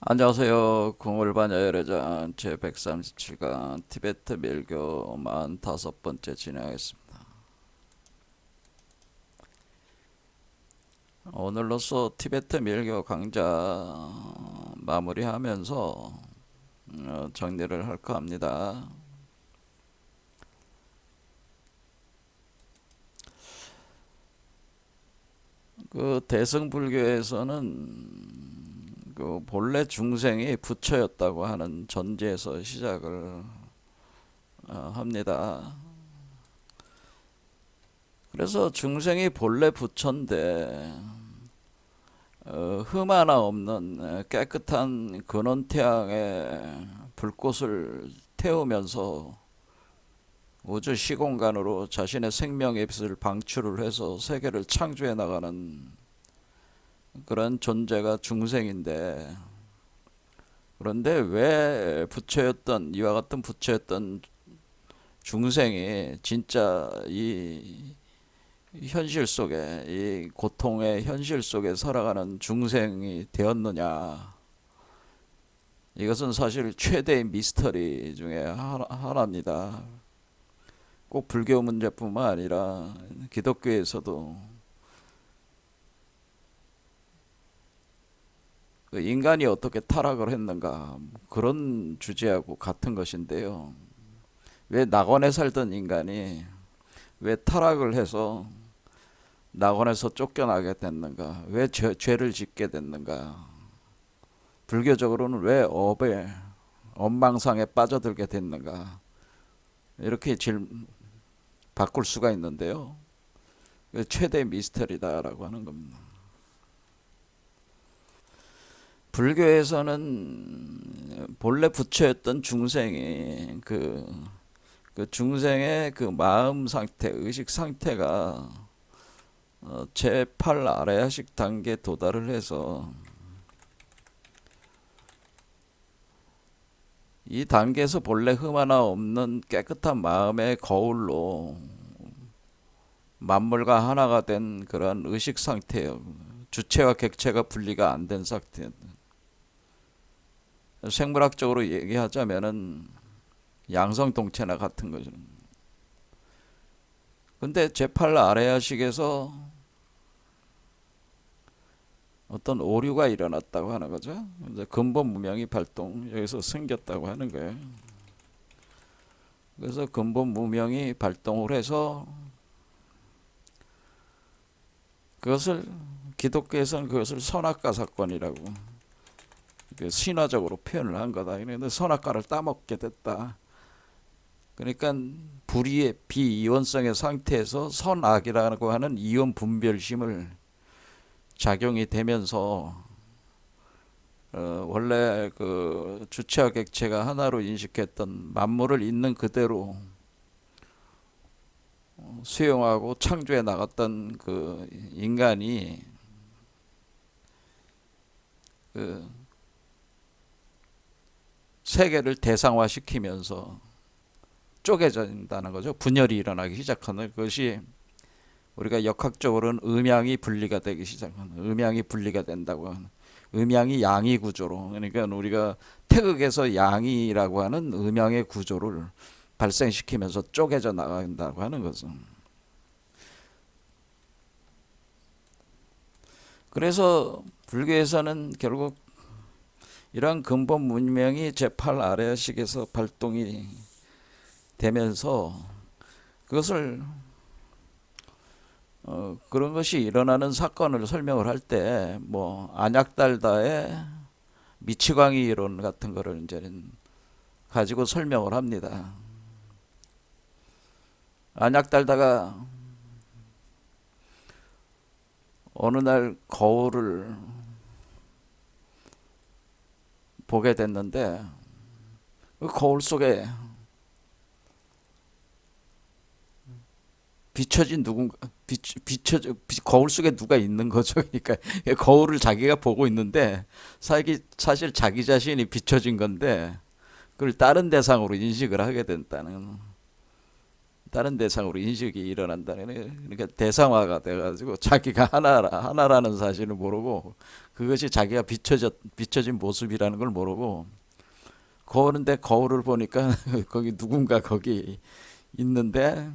안녕하세요. 궁울반 여열애전 제137강 티베트 밀교 45번째 진행하겠습니다. 오늘로써 티베트 밀교 강좌 마무리하면서 정리를 할까 합니다. 그 대승불교에서는 그 본래 중생이 부처였다고 하는 전제에서 시작을 합니다. 그래서 중생이 본래 부처인데 흠 하나 없는 깨끗한 근원태양의 불꽃을 태우면서 우주 시공간으로 자신의 생명의 빛을 방출을 해서 세계를 창조해 나가는 그런 존재가 중생인데, 그런데 왜 부처였던 이와 같은 부처였던 중생이 진짜 이 현실 속에, 이 고통의 현실 속에 살아가는 중생이 되었느냐? 이것은 사실 최대의 미스터리 중에 하나입니다. 꼭 불교 문제뿐만 아니라 기독교에서도 그 인간이 어떻게 타락을 했는가, 그런 주제하고 같은 것인데요. 왜 낙원에 살던 인간이 왜 타락을 해서 낙원에서 쫓겨나게 됐는가? 왜 죄를 짓게 됐는가? 불교적으로는 왜 업에 업망상에 빠져들게 됐는가? 이렇게 바꿀 수가 있는데요. 최대 미스터리다라고 하는 겁니다. 불교에서는 본래 부처였던 중생이 그 중생의 그 마음 상태, 의식 상태가 제8 아라야식 단계에 도달을 해서 이 단계에서 본래 흠 하나 없는 깨끗한 마음의 거울로 만물과 하나가 된 그런 의식 상태예요. 주체와 객체가 분리가 안 된 상태. 생물학적으로 얘기하자면은 양성동체나 같은 거죠. 근데 제8 아라야식에서 어떤 오류가 일어났다고 하는 거죠. 이제 근본 무명이 발동 여기서 생겼다고 하는 거예요. 그래서 근본 무명이 발동을 해서 그것을 기독교에서는 그것을 선악과 사건이라고 신화적으로 표현을 한 거다. 그런데 선악과를 따먹게 됐다. 그러니까 불의의 비이원성의 상태에서 선악이라고 하는 이원 분별심을 작용이 되면서 원래 그 주체와 객체가 하나로 인식했던 만물을 있는 그대로 수용하고 창조해 나갔던 그 인간이 그 세계를 대상화시키면서 쪼개진다는 거죠. 분열이 일어나기 시작하는 것이 우리가 역학적으로는 음양이 분리가 되기 시작하는, 음양이 분리가 된다고 하는, 음양이 양이 구조로, 그러니까 우리가 태극에서 양이라고 하는 음양의 구조를 발생시키면서 쪼개져 나간다고 하는 것은. 그래서 불교에서는 결국 이러한 근본 문명이 제8 아래식에서 발동이 되면서 그것을 그런 것이 일어나는 사건을 설명을 할 때 뭐 안약달다의 미치광이 이론 같은 거를 이제는 가지고 설명을 합니다. 안약달다가 어느 날 거울을 보게 됐는데 그 거울 속에 비춰진 누군가 거울 속에 누가 있는 거죠. 그러니까 거울을 자기가 보고 있는데 사실 자기 자신이 비춰진 건데 그걸 다른 대상으로 인식을 하게 된다는 다른 대상으로 인식이 일어난다는, 그러니까 대상화가 돼가지고 자기가 하나라는 사실을 모르고, 그것이 자기가 비춰진 모습이라는 걸 모르고, 거울인데 거울을 보니까 거기 누군가 거기 있는데,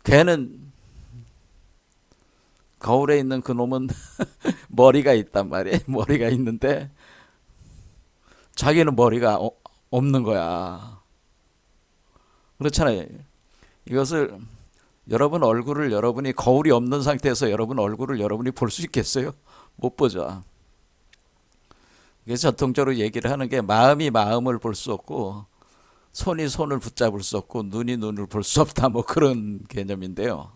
걔는, 거울에 있는 그 놈은 머리가 있단 말이에요. 머리가 있는데 자기는 머리가 없는 거야. 그렇잖아요. 이것을, 여러분 얼굴을 여러분이 거울이 없는 상태에서 여러분 얼굴을 여러분이 볼 수 있겠어요? 못 보죠. 그래서 전통적으로 얘기를 하는 게, 마음이 마음을 볼 수 없고 손이 손을 붙잡을 수 없고 눈이 눈을 볼 수 없다, 뭐 그런 개념인데요.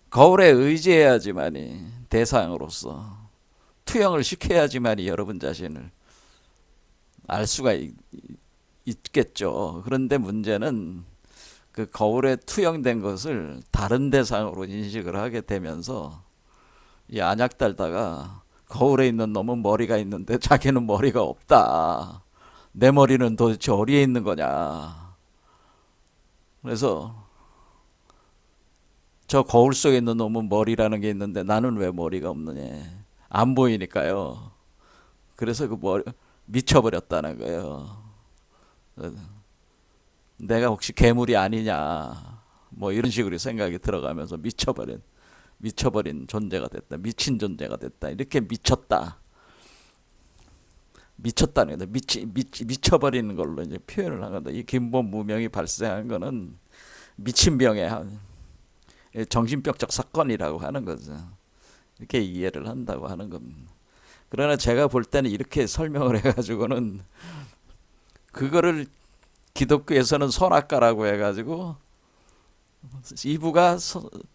거울에 의지해야지만이, 대상으로서 투영을 시켜야지만이 여러분 자신을 알 수가 있겠죠. 그런데 문제는 그 거울에 투영된 것을 다른 대상으로 인식을 하게 되면서 이 안약 달다가, 거울에 있는 놈은 머리가 있는데 자기는 머리가 없다. 내 머리는 도대체 어디에 있는 거냐. 그래서 저 거울 속에 있는 놈은 머리라는 게 있는데 나는 왜 머리가 없느냐. 안 보이니까요. 그래서 그 머리 미쳐버렸다는 거예요. 내가 혹시 괴물이 아니냐, 뭐 이런 식으로 생각이 들어가면서 미쳐버린 존재가 됐다, 미친 존재가 됐다, 이렇게 미쳤다는 거다. 미쳐버리는 걸로 이제 표현을 한 거다. 이 근본 무명이 발생한 거는 미친병의 정신병적 사건이라고 하는 거죠. 이렇게 이해를 한다고 하는 겁니다. 그러나 제가 볼 때는 이렇게 설명을 해가지고는, 그거를 기독교에서는 선악과라고 해가지고 이브가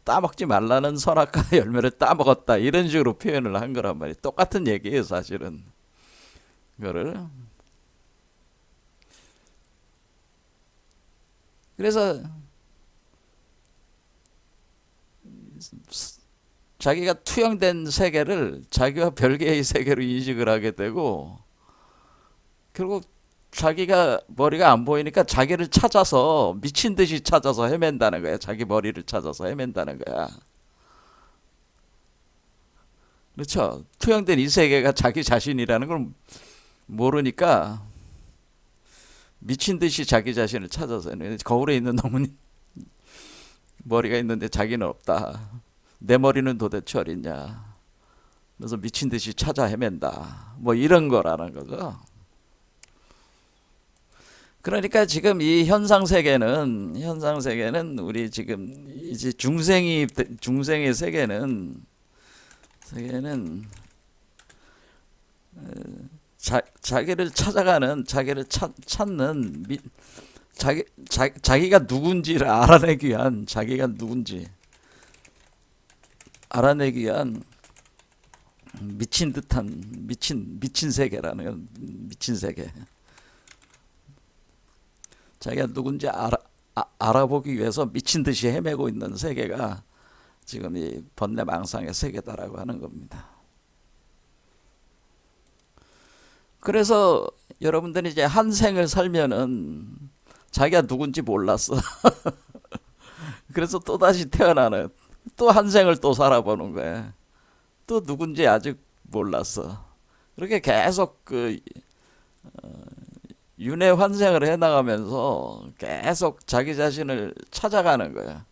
따먹지 말라는 선악과 열매를 따먹었다, 이런 식으로 표현을 한 거란 말이에요. 똑같은 얘기예요 사실은. 그거를, 그래서 자기가 투영된 세계를 자기와 별개의 세계로 인식을 하게 되고, 결국 자기가 머리가 안 보이니까 자기를 찾아서, 미친 듯이 찾아서 헤맨다는 거야. 자기 머리를 찾아서 헤맨다는 거야. 그렇죠? 투영된 이 세계가 자기 자신이라는 걸 모르니까 미친 듯이 자기 자신을 찾아서, 거울에 있는 놈은 머리가 있는데 자기는 없다. 내 머리는 도대체 어딨냐. 그래서 미친 듯이 찾아 헤맨다. 뭐 이런 거라는 거죠. 그러니까 지금 이 현상 세계는 우리 지금 이제 중생의 세계는 자기를 찾아가는, 자기를 찾는, 자기가 누군지를 알아내기 위한, 자기가 누군지 알아내기 위한 미친 듯한 미친 세계라는, 미친 세계. 자기가 누군지 알아보기 위해서 미친 듯이 헤매고 있는 세계가 지금 이 번뇌망상의 세계다라고 하는 겁니다. 그래서 여러분들이 이제 한 생을 살면은 자기가 누군지 몰랐어. 그래서 또 다시 태어나는, 또 한 생을 또 살아보는 거야. 또 누군지 아직 몰랐어. 그렇게 계속 그 윤회 환생을 해나가면서 계속 자기 자신을 찾아가는 거야.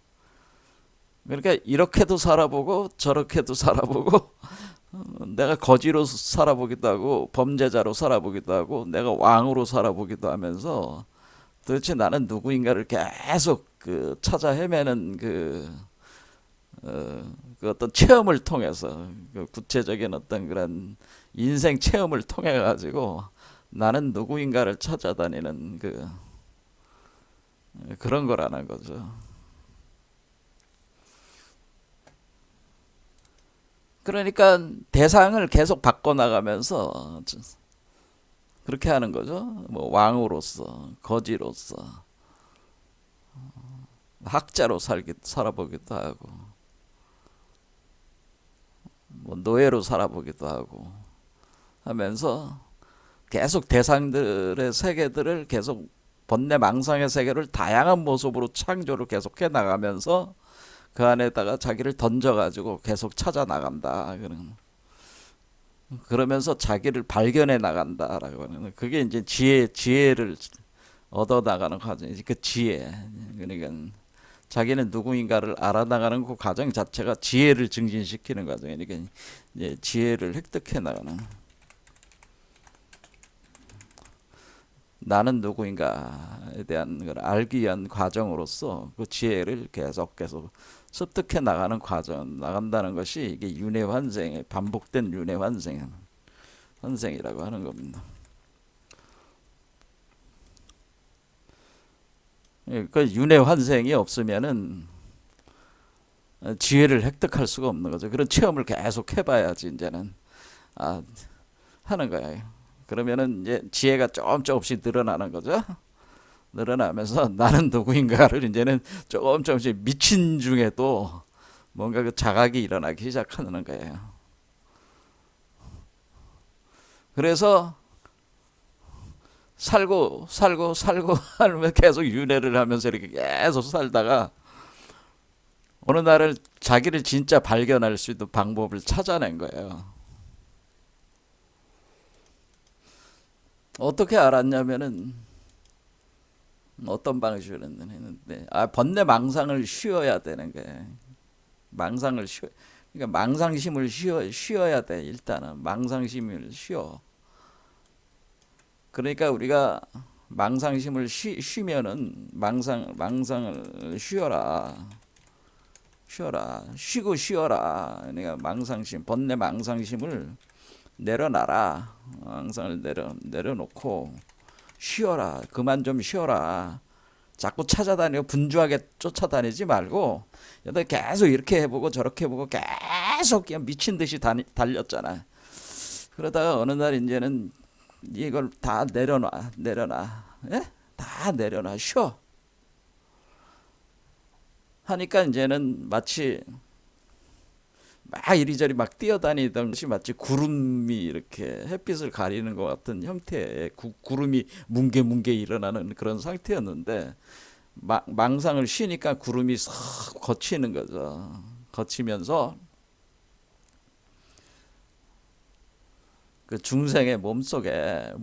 그러니까 이렇게도 살아보고 저렇게도 살아보고, 내가 거지로 살아보기도 하고 범죄자로 살아보기도 하고 내가 왕으로 살아보기도 하면서, 도대체 나는 누구인가를 계속 그 찾아 헤매는 그 어떤 체험을 통해서, 그 구체적인 어떤 그런 인생 체험을 통해 가지고 나는 누구인가를 찾아다니는 그런 거라는 거죠. 그러니까 대상을 계속 바꿔나가면서 그렇게 하는 거죠. 뭐 왕으로서, 거지로서, 학자로 살아보기도 하고, 뭐 노예로 살아보기도 하고 하면서 계속 대상들의 세계들을 계속 번뇌 망상의 세계를 다양한 모습으로 창조를 계속해 나가면서 그 안에다가 자기를 던져가지고 계속 찾아 나간다. 그러면서 자기를 발견해 나간다라고 하는 그게 이제 지혜를 얻어 나가는 과정이지. 그 지혜. 그러니까 자기는 누구인가를 알아나가는 그 과정 자체가 지혜를 증진시키는 과정이니까 이제 지혜를 획득해 나가는. 나는 누구인가에 대한 걸 알기 위한 과정으로서 그 지혜를 계속 습득해 나가는 과정 나간다는 것이 이게 윤회 환생의 반복된 윤회 환생이라고 하는 겁니다. 그 윤회 환생이 없으면은 지혜를 획득할 수가 없는 거죠. 그런 체험을 계속 해봐야지 이제는 하는 거예요. 그러면은 이제 지혜가 조금씩 늘어나는 거죠. 늘어나면서 나는 누구인가를 이제는 조금씩 미친 중에도 뭔가 그 자각이 일어나기 시작하는 거예요. 그래서 살고 하면 계속 윤회를 하면서 이렇게 계속 살다가 어느 날은 자기를 진짜 발견할 수 있는 방법을 찾아낸 거예요. 어떻게 알았냐면은 어떤 방식으로 했는데 번뇌 망상을 쉬어야 되는 거예요. 망상을 그러니까 망상심을 쉬어야 돼. 일단은 망상심을 쉬어. 그러니까 우리가 망상심을 쉬면은 망상을 쉬고 쉬어라. 그러니까 번뇌 망상심을 내려놔라. 망상을 내려놓고 쉬어라. 그만 좀 쉬어라. 자꾸 찾아다니고 분주하게 쫓아다니지 말고 계속 이렇게 해보고 저렇게 해보고 계속 그냥 미친 듯이 달렸잖아. 그러다가 어느 날 이제는 이걸 다 내려놔. 예? 다 내려놔. 쉬어. 하니까 이제는 마치 막 이리저리 막 뛰어다니던 것이 마치 구름이 이렇게 햇빛을 가리는 것 같은 형태의 구름이 뭉게뭉게 일어나는 그런 상태였는데 망상을 쉬니까 구름이 싹 걷히는 거죠. 걷히면서 그 중생의 몸속에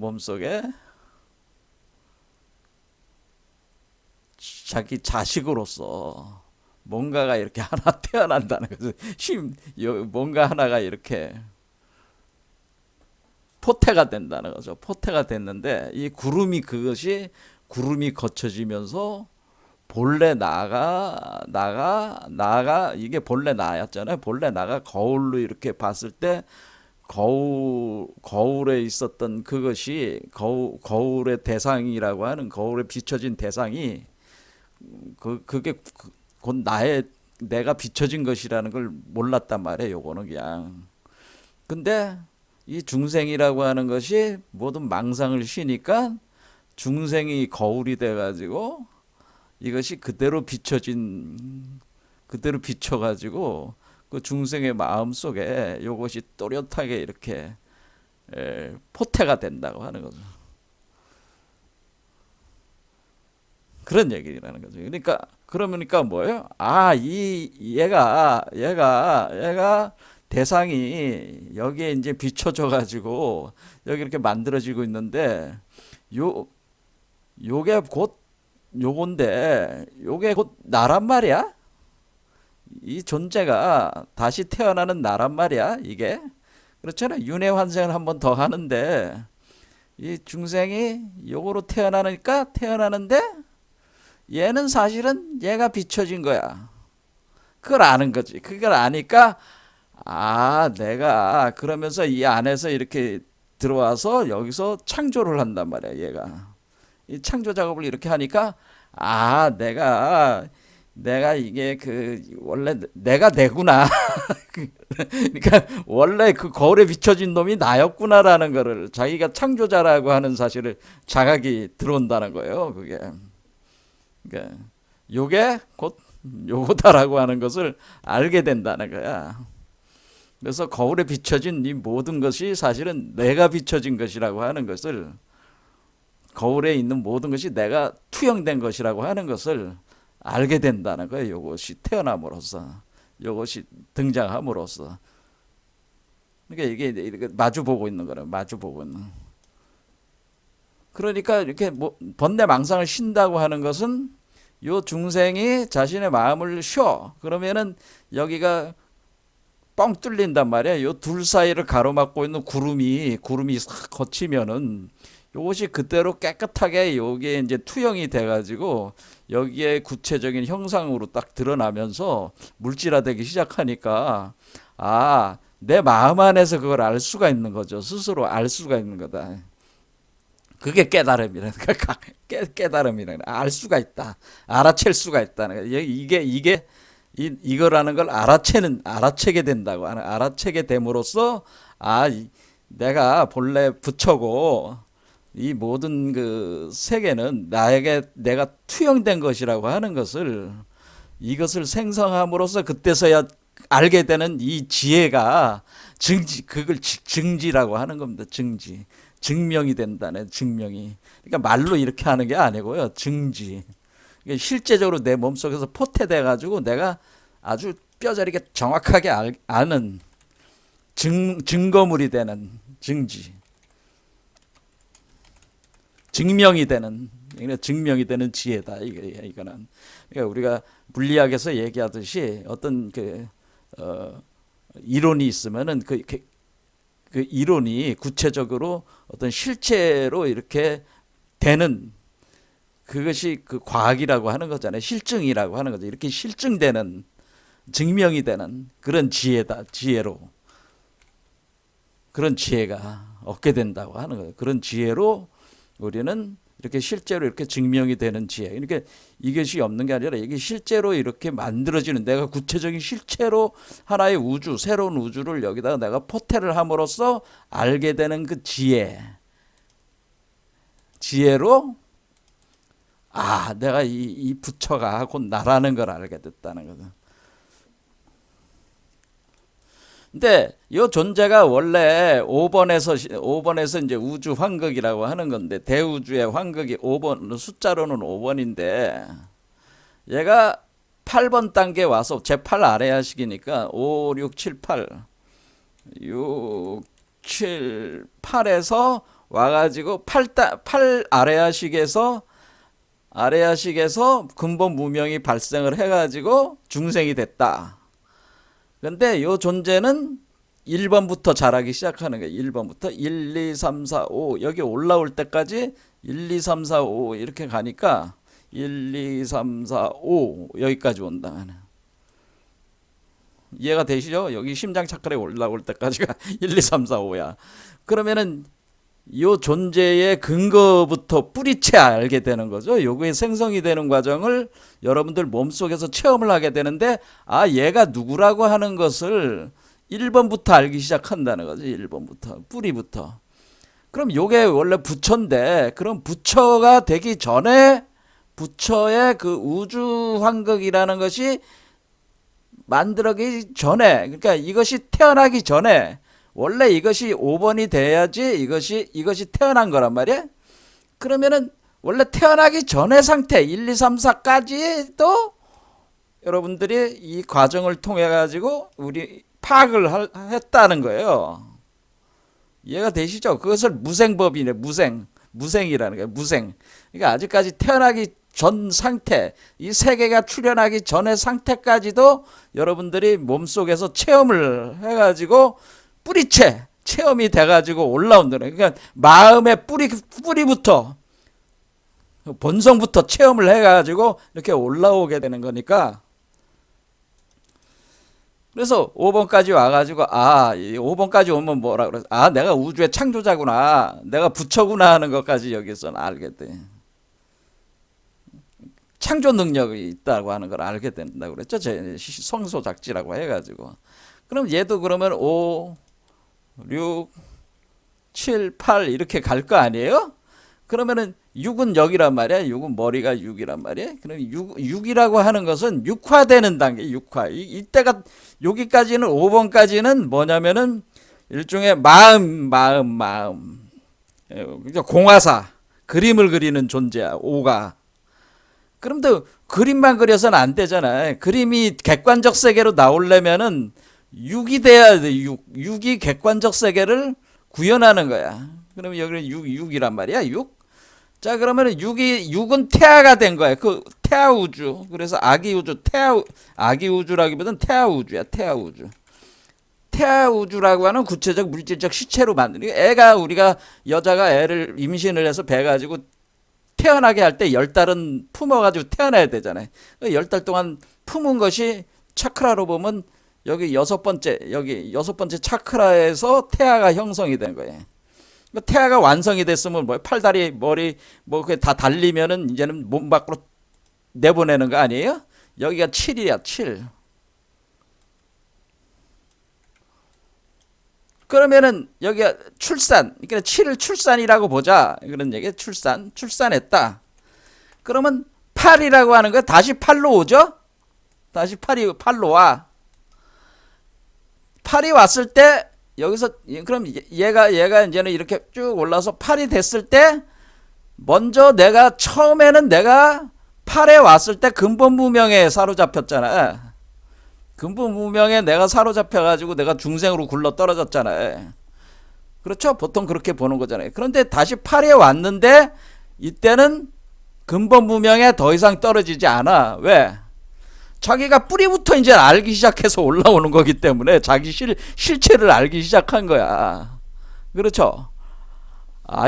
자기 자식으로서 뭔가가 이렇게 하나 태어난다는 거죠. 뭔가 하나가 이렇게 포태가 된다는 거죠. 포태가 됐는데 이 그것이 구름이 거쳐지면서 본래 나가 이게 본래 나였잖아요. 본래 나가 거울로 이렇게 봤을 때 거울에 있었던 그것이 거울의 대상이라고 하는 거울에 비춰진 대상이 그게 곧 내가 비춰진 것이라는 걸 몰랐단 말이에요. 요거는 그냥. 근데 이 중생이라고 하는 것이 모든 망상을 쉬니까 중생이 거울이 돼가지고 이것이 그대로 비춰가지고 그 중생의 마음 속에 이것이 또렷하게 이렇게 포태가 된다고 하는 거죠. 그런 얘기라는 거죠. 그러니까 뭐예요? 얘가 대상이 여기에 이제 비춰져 가지고 여기 이렇게 만들어지고 있는데 요게 곧 요건데 요게 곧 나란 말이야? 이 존재가 다시 태어나는 나란 말이야, 이게. 그렇잖아요. 윤회 환생을 한 번 더 하는데 이 중생이 요거로 태어나는데 얘는 사실은 얘가 비춰진 거야. 그걸 아는 거지. 그걸 아니까 내가 그러면서 이 안에서 이렇게 들어와서 여기서 창조를 한단 말이야, 얘가. 이 창조 작업을 이렇게 하니까 내가 이게 원래 내가 내구나. 그러니까 원래 그 거울에 비춰진 놈이 나였구나라는 거를 자기가 창조자라고 하는 사실을 자각이 들어온다는 거예요. 그러니까 요게 곧 요거다라고 하는 것을 알게 된다는 거야. 그래서 거울에 비춰진 이 모든 것이 사실은 내가 비춰진 것이라고 하는 것을, 거울에 있는 모든 것이 내가 투영된 것이라고 하는 것을 알게 된다는 거예요. 이것이 태어남으로써, 이것이 등장함으로써. 그러니까 이게 마주 보고 있는 거라, 마주 보고 있는. 그러니까 이렇게 뭐 번뇌 망상을 쉰다고 하는 것은 요 중생이 자신의 마음을 쉬어. 그러면은 여기가 뻥 뚫린단 말이야. 요 둘 사이를 가로막고 있는 구름이 싹 거치면은 요것이 그대로 깨끗하게 여기에 이제 투영이 돼가지고 여기에 구체적인 형상으로 딱 드러나면서 물질화되기 시작하니까, 아, 내 마음 안에서 그걸 알 수가 있는 거죠. 스스로 알 수가 있는 거다. 그게 깨달음이라. 깨달음이라. 알 수가 있다. 알아챌 수가 있다는 거야. 이게 이거라는 걸 알아채게 된다고. 알아채게 됨으로써, 내가 본래 부처고 이 모든 그 세계는 내가 투영된 것이라고 하는 것을, 이것을 생성함으로써 그때서야 알게 되는 이 지혜가 그걸 증지라고 하는 겁니다. 증지. 증명이 된다네, 증명이. 그러니까 말로 이렇게 하는 게 아니고요. 증지. 그러니까 실제적으로 내 몸속에서 포태돼 가지고 내가 아주 뼈저리게 정확하게 아는 증거물이 되는 증지. 증명이 되는 지혜다. 이거는. 그러니까 우리가 물리학에서 얘기하듯이 어떤 이론이 있으면은 그 이론이 구체적으로 어떤 실체로 이렇게 되는, 그것이 그 과학이라고 하는 거잖아요. 실증이라고 하는 거죠. 이렇게 실증되는, 증명이 되는 그런 지혜로. 그런 지혜가 얻게 된다고 하는 거예요. 그런 지혜로 우리는 이렇게 실제로 이렇게 증명이 되는 지혜. 그러니까 이것이 없는 게 아니라 이게 실제로 이렇게 만들어지는, 내가 구체적인 실체로 하나의 우주, 새로운 우주를 여기다가 내가 포태를 함으로써 알게 되는 그 지혜로, 내가 이 부처가 곧 나라는 걸 알게 됐다는 거죠. 근데 이 존재가 원래 5번에서 이제 우주 환극이라고 하는 건데, 대우주의 환극이 5번, 숫자로는 5번인데, 얘가 8번 단계 와서 제8 아래야식이니까 5, 6, 7, 8, 6, 7, 8에서 와가지고 8 아래야식에서 근본 무명이 발생을 해가지고 중생이 됐다. 근데 요 존재는 1번부터 자라기 시작하는 거예요. 1번부터 1, 2, 3, 4, 5 여기 올라올 때까지 1, 2, 3, 4, 5 이렇게 가니까 1, 2, 3, 4, 5 여기까지 온다. 이해가 되시죠? 여기 심장 차크에 올라올 때까지가 1, 2, 3, 4, 5야. 그러면은 요 존재의 근거부터 뿌리채 알게 되는 거죠. 요거의 생성이 되는 과정을 여러분들 몸속에서 체험을 하게 되는데, 얘가 누구라고 하는 것을 1번부터 알기 시작한다는 거죠. 1번부터, 뿌리부터. 그럼 요게 원래 부처인데, 그럼 부처가 되기 전에 부처의 그 우주 환극이라는 것이 만들어지기 전에, 그러니까 이것이 태어나기 전에, 원래 이것이 5번이 돼야지 이것이 태어난 거란 말이야. 그러면은 원래 태어나기 전의 상태 1, 2, 3, 4까지도 여러분들이 이 과정을 통해 가지고 우리 파악을 했다는 거예요. 이해가 되시죠? 그것을 무생법이네. 무생이라는 거예요. 무생. 그러니까 아직까지 태어나기 전 상태, 이 세계가 출현하기 전의 상태까지도 여러분들이 몸속에서 체험을 해가지고 뿌리채 체험이 돼가지고 올라온다는. 그러니까 마음의 뿌리부터, 본성부터 체험을 해가지고 이렇게 올라오게 되는 거니까. 그래서 5번까지 와가지고, 5번까지 오면 뭐라 그래? 내가 우주의 창조자구나, 내가 부처구나 하는 것까지 여기서 알게 돼. 창조 능력이 있다고 하는 걸 알게 된다고 그랬죠. 제 성소작지라고 해가지고. 그럼 얘도 그러면 5, 6, 7, 8 이렇게 갈 거 아니에요? 그러면은 육은 여기란 말이야. 육은 머리가 육이란 말이야. 그럼 육이라고 하는 것은 육화되는 단계, 육화. 이때가 여기까지는 5번까지는 뭐냐면은 일종의 마음. 공화사. 그림을 그리는 존재야. 오가. 그럼 또 그림만 그려서는 안 되잖아. 그림이 객관적 세계로 나오려면은 육이 돼야 돼. 육이 객관적 세계를 구현하는 거야. 그러면 여기는 육이란 말이야. 육. 자, 그러면 육은 태아가 된 거야. 그 태아 우주. 그래서 아기 우주, 아기 우주라기보다는 태아 우주야. 태아 우주. 태아 우주라고 하는 구체적 물질적 시체로 만드는 애가 우리가 여자가 애를 임신을 해서 배 가지고 태어나게 할 때 10달은 품어가지고 태어나야 되잖아요. 10달 동안 품은 것이 차크라로 보면 여기 여섯 번째 차크라에서 태아가 형성이 된 거예요. 태아가 완성이 됐으면 뭐 팔다리 머리 뭐 그게 다 달리면은 이제는 몸 밖으로 내보내는 거 아니에요? 여기가 7이야, 7. 그러면은 여기가 출산, 그러니까 7을 출산이라고 보자. 그런 얘기. 출산했다. 그러면 8이라고 하는 거 다시 8로 오죠? 다시 8로 와. 8이 왔을 때 여기서 그럼 얘가 이제는 이렇게 쭉 올라서 8이 됐을 때 먼저 처음에는 내가 8에 왔을 때 근본 무명에 사로잡혔잖아. 근본 무명에 내가 사로잡혀가지고 내가 중생으로 굴러 떨어졌잖아요. 그렇죠? 보통 그렇게 보는 거잖아요. 그런데 다시 8에 왔는데 이때는 근본 무명에 더 이상 떨어지지 않아. 왜? 자기가 뿌리부터 이제 알기 시작해서 올라오는 거기 때문에 자기 실체를 알기 시작한 거야. 그렇죠?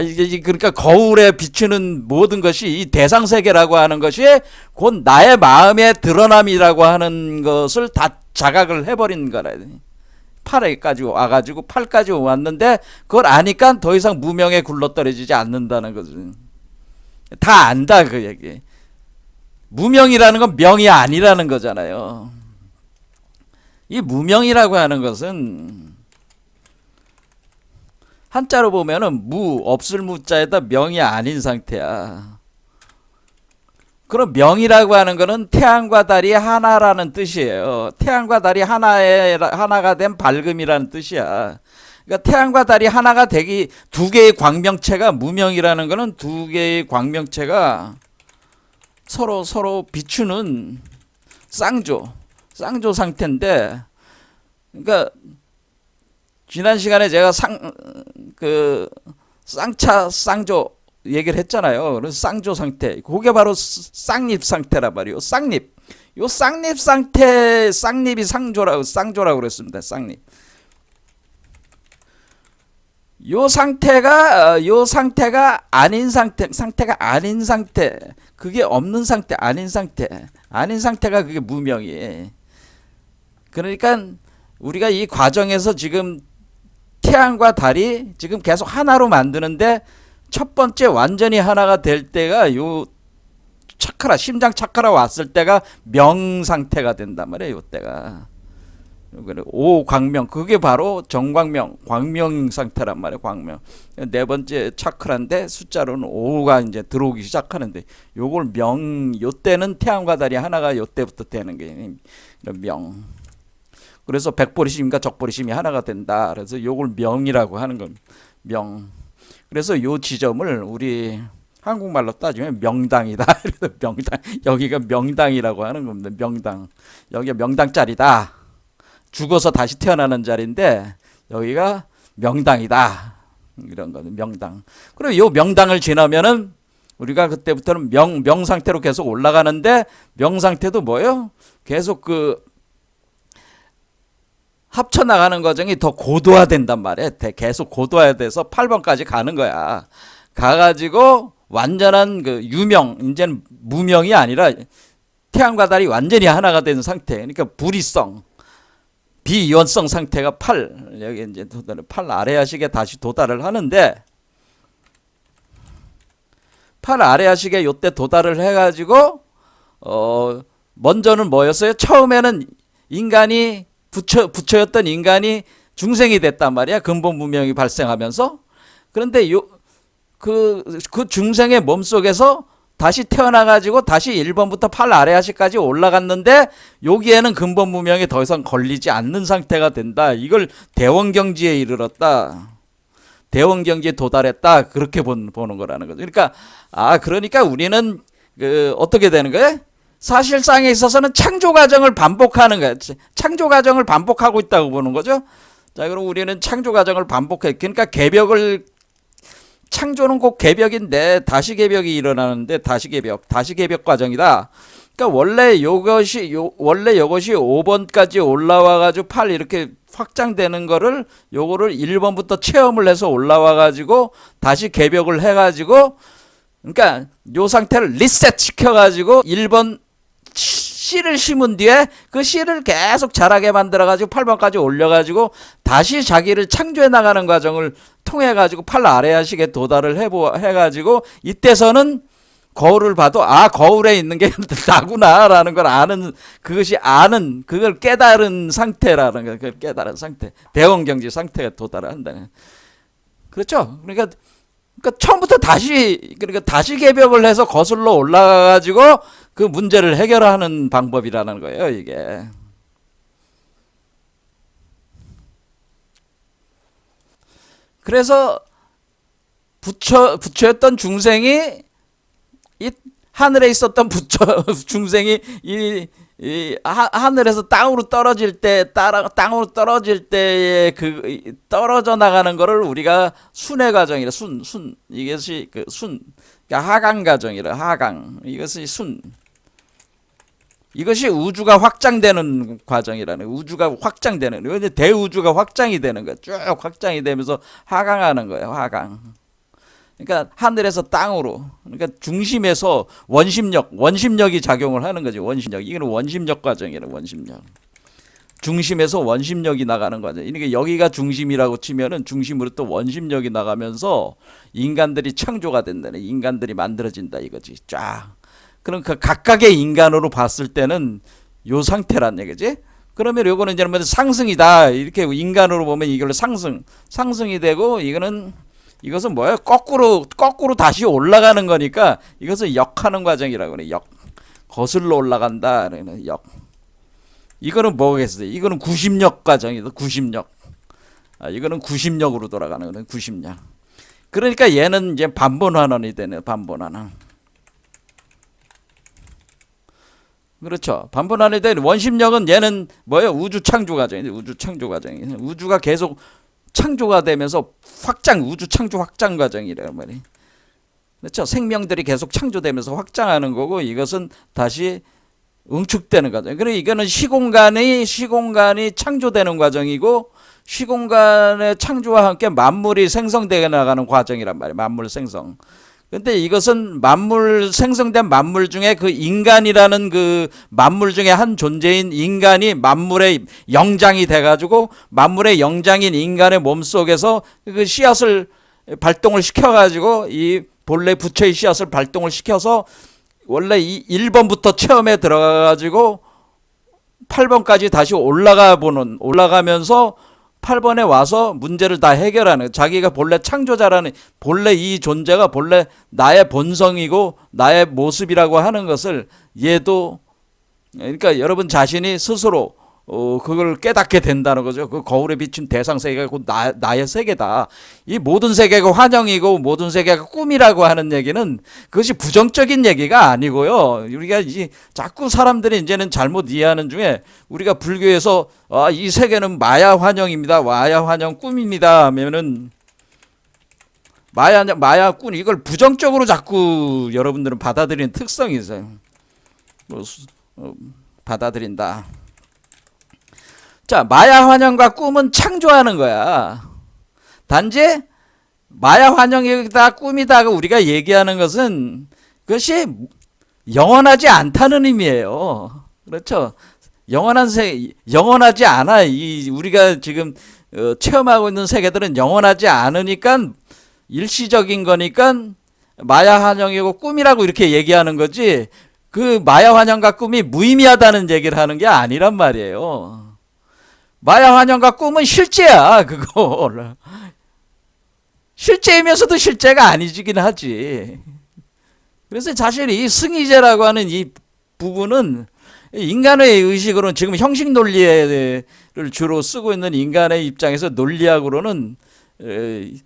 이게 그러니까 거울에 비추는 모든 것이 이 대상 세계라고 하는 것이 곧 나의 마음의 드러남이라고 하는 것을 다 자각을 해버린 거라. 8에까지 와가지고 8까지 왔는데 그걸 아니까 더 이상 무명에 굴러떨어지지 않는다는 거죠. 다 안다 그 얘기. 무명이라는 건 명이 아니라는 거잖아요. 이 무명이라고 하는 것은 한자로 보면은 없을 무자에다 명이 아닌 상태야. 그럼 명이라고 하는 거는 태양과 달이 하나라는 뜻이에요. 태양과 달이 하나가 된 밝음이라는 뜻이야. 그러니까 태양과 달이 하나가 되기 두 개의 광명체가 무명이라는 거는 두 개의 광명체가 서로 비추는 쌍조 상태인데, 그러니까 지난 시간에 제가 쌍조 얘기를 했잖아요. 그래서 쌍조 상태, 그게 바로 쌍립 상태란 말이에요. 요 쌍립 상태, 쌍립이 쌍조라고 그랬습니다. 쌍립. 요 상태가 아닌 상태가 아닌 상태, 그게 없는 상태, 아닌 상태가 그게 무명이에요. 그러니까 우리가 이 과정에서 지금 태양과 달이 지금 계속 하나로 만드는데 첫 번째 완전히 하나가 될 때가 요 차크라, 심장 차크라 왔을 때가 명 상태가 된단 말이에요. 요 때가. 오광명, 그게 바로 정광명, 광명 상태란 말이에요. 광명. 네 번째 차크라인데 숫자로는 5가 이제 들어오기 시작하는데 요걸 요때는 태양과 달이 하나가 요때부터 되는 게 명. 그래서 백보리심과 적보리심이 하나가 된다. 그래서 요걸 명이라고 하는 겁니다. 명. 그래서 요 지점을 우리 한국말로 따지면 명당이다. 명당. 여기가 명당이라고 하는 겁니다. 명당. 여기가 명당짜리다. 죽어서 다시 태어나는 자리인데 여기가 명당이다. 이런 거는 명당. 그리고 요 명당을 지나면은 우리가 그때부터는 명 상태로 계속 올라가는데, 명 상태도 뭐예요? 계속 합쳐 나가는 과정이 더 고도화된단 말이에요. 계속 고도화돼서 8번까지 가는 거야. 가가지고 완전한 유명, 이제는 무명이 아니라 태양과 달이 완전히 하나가 된 상태. 그러니까 불이성, 비이원성 상태가 8. 여기 이제 8 아래하식에 다시 도달을 하는데, 8 아래하식에 요때 도달을 해가지고 먼저는 뭐였어요? 처음에는 인간이 부처였던 인간이 중생이 됐단 말이야. 근본 무명이 발생하면서. 그런데 그 중생의 몸속에서 다시 태어나가지고 다시 1번부터 8 아래아시까지 올라갔는데 여기에는 근본 무명이 더 이상 걸리지 않는 상태가 된다. 이걸 대원경지에 이르렀다. 대원경지에 도달했다. 그렇게 보는 거라는 거죠. 그러니까 우리는 어떻게 되는 거예요? 사실상에 있어서는 창조 과정을 반복하는 거예요. 창조 과정을 반복하고 있다고 보는 거죠. 자, 그럼 우리는 창조 과정을 반복해. 그러니까 창조는 꼭 개벽인데 다시 개벽이 일어나는데 다시 개벽 과정이다. 그러니까 원래 이것이 5번까지 올라와 가지고 8 이렇게 확장되는 거를 요거를 1번부터 체험을 해서 올라와 가지고 다시 개벽을 해 가지고 그러니까 요 상태를 리셋 시켜 가지고 1번 씨를 심은 뒤에 그 씨를 계속 자라게 만들어 가지고 8번까지 올려 가지고 다시 자기를 창조해 나가는 과정을 통해 가지고 8 아래야식에 도달을 해 가지고 이때서는 거울을 봐도 거울에 있는 게 나구나라는 걸 그걸 깨달은 상태라는 거. 그걸 깨달은 상태. 대원경지 상태에 도달한다는. 그렇죠? 그러니까 처음부터 다시 개벽을 해서 거슬러 올라가 가지고 그 문제를 해결하는 방법이라는 거예요, 이게. 그래서 부처였던 중생이 이 하늘에 있었던 중생이 이 하늘에서 땅으로 떨어질 때에 떨어져 나가는 거를 우리가 순회 과정이라 이것이 그러니까 하강 과정이라 하강 이것이 이것이 우주가 확장되는 과정이라는 우주가 확장되는 대우주가 확장이 되는 거야. 쭉 확장이 되면서 하강하는 거예요. 하강. 그러니까 하늘에서 땅으로 그러니까 중심에서 원심력이 작용을 하는 거지. 원심력. 이거는 원심력 과정이라 원심력. 중심에서 원심력이 나가는 과정. 그러니까 여기가 중심이라고 치면은 중심으로 또 원심력이 나가면서 인간들이 창조가 된다네. 인간들이 만들어진다 이거지. 쫙. 그럼 그 각각의 인간으로 봤을 때는 요 상태란 얘기지. 그러면 요거는 이제 상승이다. 이렇게 인간으로 보면 이걸로 상승이 되고 이것은 뭐예요? 거꾸로 다시 올라가는 거니까 이것은 역하는 과정이라고 그래. 거슬러 올라간다. 역. 이거는 뭐겠어요? 이거는 구심력 과정이다. 구심력. 이거는 구심력으로 돌아가는 거는 구심력. 그러니까 얘는 이제 반본환원이 되네. 반본환원. 그렇죠. 반본환원이 되는 원심력은 얘는 뭐예요? 우주 창조 과정인데 우주 창조 과정이. 우주가 계속 창조가 되면서 우주 창조 확장 과정이란 말이에요. 그렇죠. 생명들이 계속 창조되면서 확장하는 거고 이것은 다시 응축되는 과정. 그러니까 이거는 시공간이 창조되는 과정이고 시공간의 창조와 함께 만물이 생성되어 나가는 과정이란 말이에요. 만물 생성. 근데 이것은 생성된 만물 중에 그 인간이라는 그 만물 중에 한 존재인 인간이 만물의 영장이 돼가지고 만물의 영장인 인간의 몸속에서 그 씨앗을 발동을 시켜가지고 이 본래 부처의 씨앗을 발동을 시켜서 원래 이 1번부터 체험에 들어가가지고 8번까지 다시 올라가면서 8번에 와서 문제를 다 해결하는 자기가 본래 창조자라는 본래 이 존재가 본래 나의 본성이고 나의 모습이라고 하는 것을 얘도 그러니까 여러분 자신이 스스로 그걸 깨닫게 된다는 거죠. 그 거울에 비친 대상 세계가 곧 나의 세계다. 이 모든 세계가 환영이고 모든 세계가 꿈이라고 하는 얘기는 그것이 부정적인 얘기가 아니고요. 우리가 자꾸 사람들이 이제는 잘못 이해하는 중에 우리가 불교에서 이 세계는 마야 환영입니다. 마야 환영 꿈입니다. 하면은 마야 꿈 이걸 부정적으로 자꾸 여러분들은 받아들이는 특성이 있어요. 받아들인다. 자, 마야 환영과 꿈은 창조하는 거야. 단지 마야 환영이다 꿈이다 우리가 얘기하는 것은 그것이 영원하지 않다는 의미예요. 그렇죠? 영원하지 않아. 우리가 지금 체험하고 있는 세계들은 영원하지 않으니까 일시적인 거니까 마야 환영이고 꿈이라고 이렇게 얘기하는 거지. 그 마야 환영과 꿈이 무의미하다는 얘기를 하는 게 아니란 말이에요. 마야 환영과 꿈은 실제야. 그거 실제이면서도 실제가 아니지긴 하지. 그래서 사실 이 승리제라고 하는 이 부분은 인간의 의식으로는 지금 형식 논리를 주로 쓰고 있는 인간의 입장에서 논리학으로는 그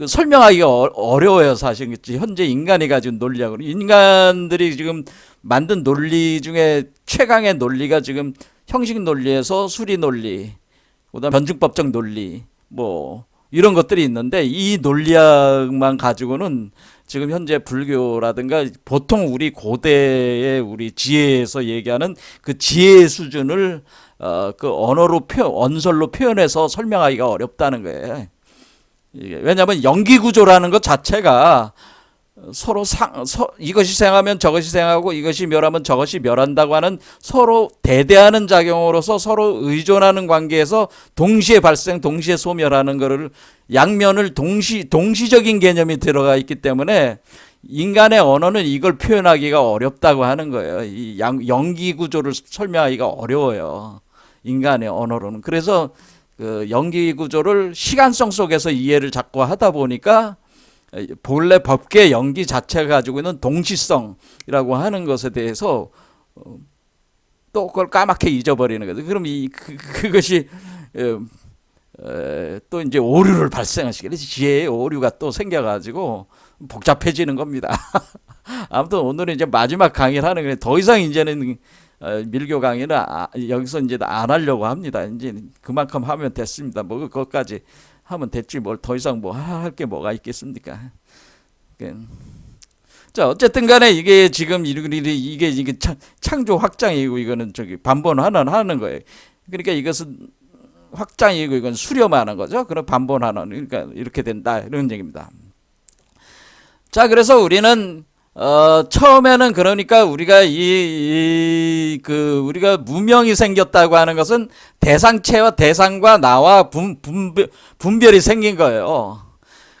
설명하기가 어려워요. 사실 현재 인간이 가진 논리학으로 인간들이 지금 만든 논리 중에 최강의 논리가 지금 형식 논리에서 수리 논리, 그다음 변증법적 논리 뭐 이런 것들이 있는데 이 논리학만 가지고는 지금 현재 불교라든가 보통 우리 고대의 우리 지혜에서 얘기하는 그 지혜의 수준을 그 언설로 표현해서 설명하기가 어렵다는 거예요. 왜냐하면 연기구조라는 것 자체가 서로 이것이 생하면 저것이 생하고 이것이 멸하면 저것이 멸한다고 하는 서로 대대하는 작용으로서 서로 의존하는 관계에서 동시에 발생 동시에 소멸하는 것을 양면을 동시적인 개념이 들어가 있기 때문에 인간의 언어는 이걸 표현하기가 어렵다고 하는 거예요. 이 연기구조를 설명하기가 어려워요. 인간의 언어로는. 그래서 그 연기구조를 시간성 속에서 이해를 자꾸 하다 보니까 본래 법계 연기 자체가 가지고 있는 동시성이라고 하는 것에 대해서 또 그걸 까맣게 잊어버리는 거죠. 그럼 그것이 또 이제 오류를 발생하시게 돼서 지혜의 오류가 또 생겨가지고 복잡해지는 겁니다. 아무튼 오늘은 이제 마지막 강의를 하는 거예요. 더 이상 이제는 밀교 강의는 여기서 이제 안 하려고 합니다. 이제 그만큼 하면 됐습니다. 뭐 그것까지 하면 됐지 뭘 더 이상 뭐 할 게 뭐가 있겠습니까? 자 어쨌든 간에 이게 지금 이게 창조 확장이고 이거는 저기 반본하는 거예요. 그러니까 이것은 확장이고 이건 수렴하는 거죠. 그럼 반본하는 그러니까 이렇게 된다 이런 얘기입니다. 자 그래서 우리는 처음에는 그러니까 우리가 우리가 무명이 생겼다고 하는 것은 대상체와 대상과 나와 분별이 생긴 거예요.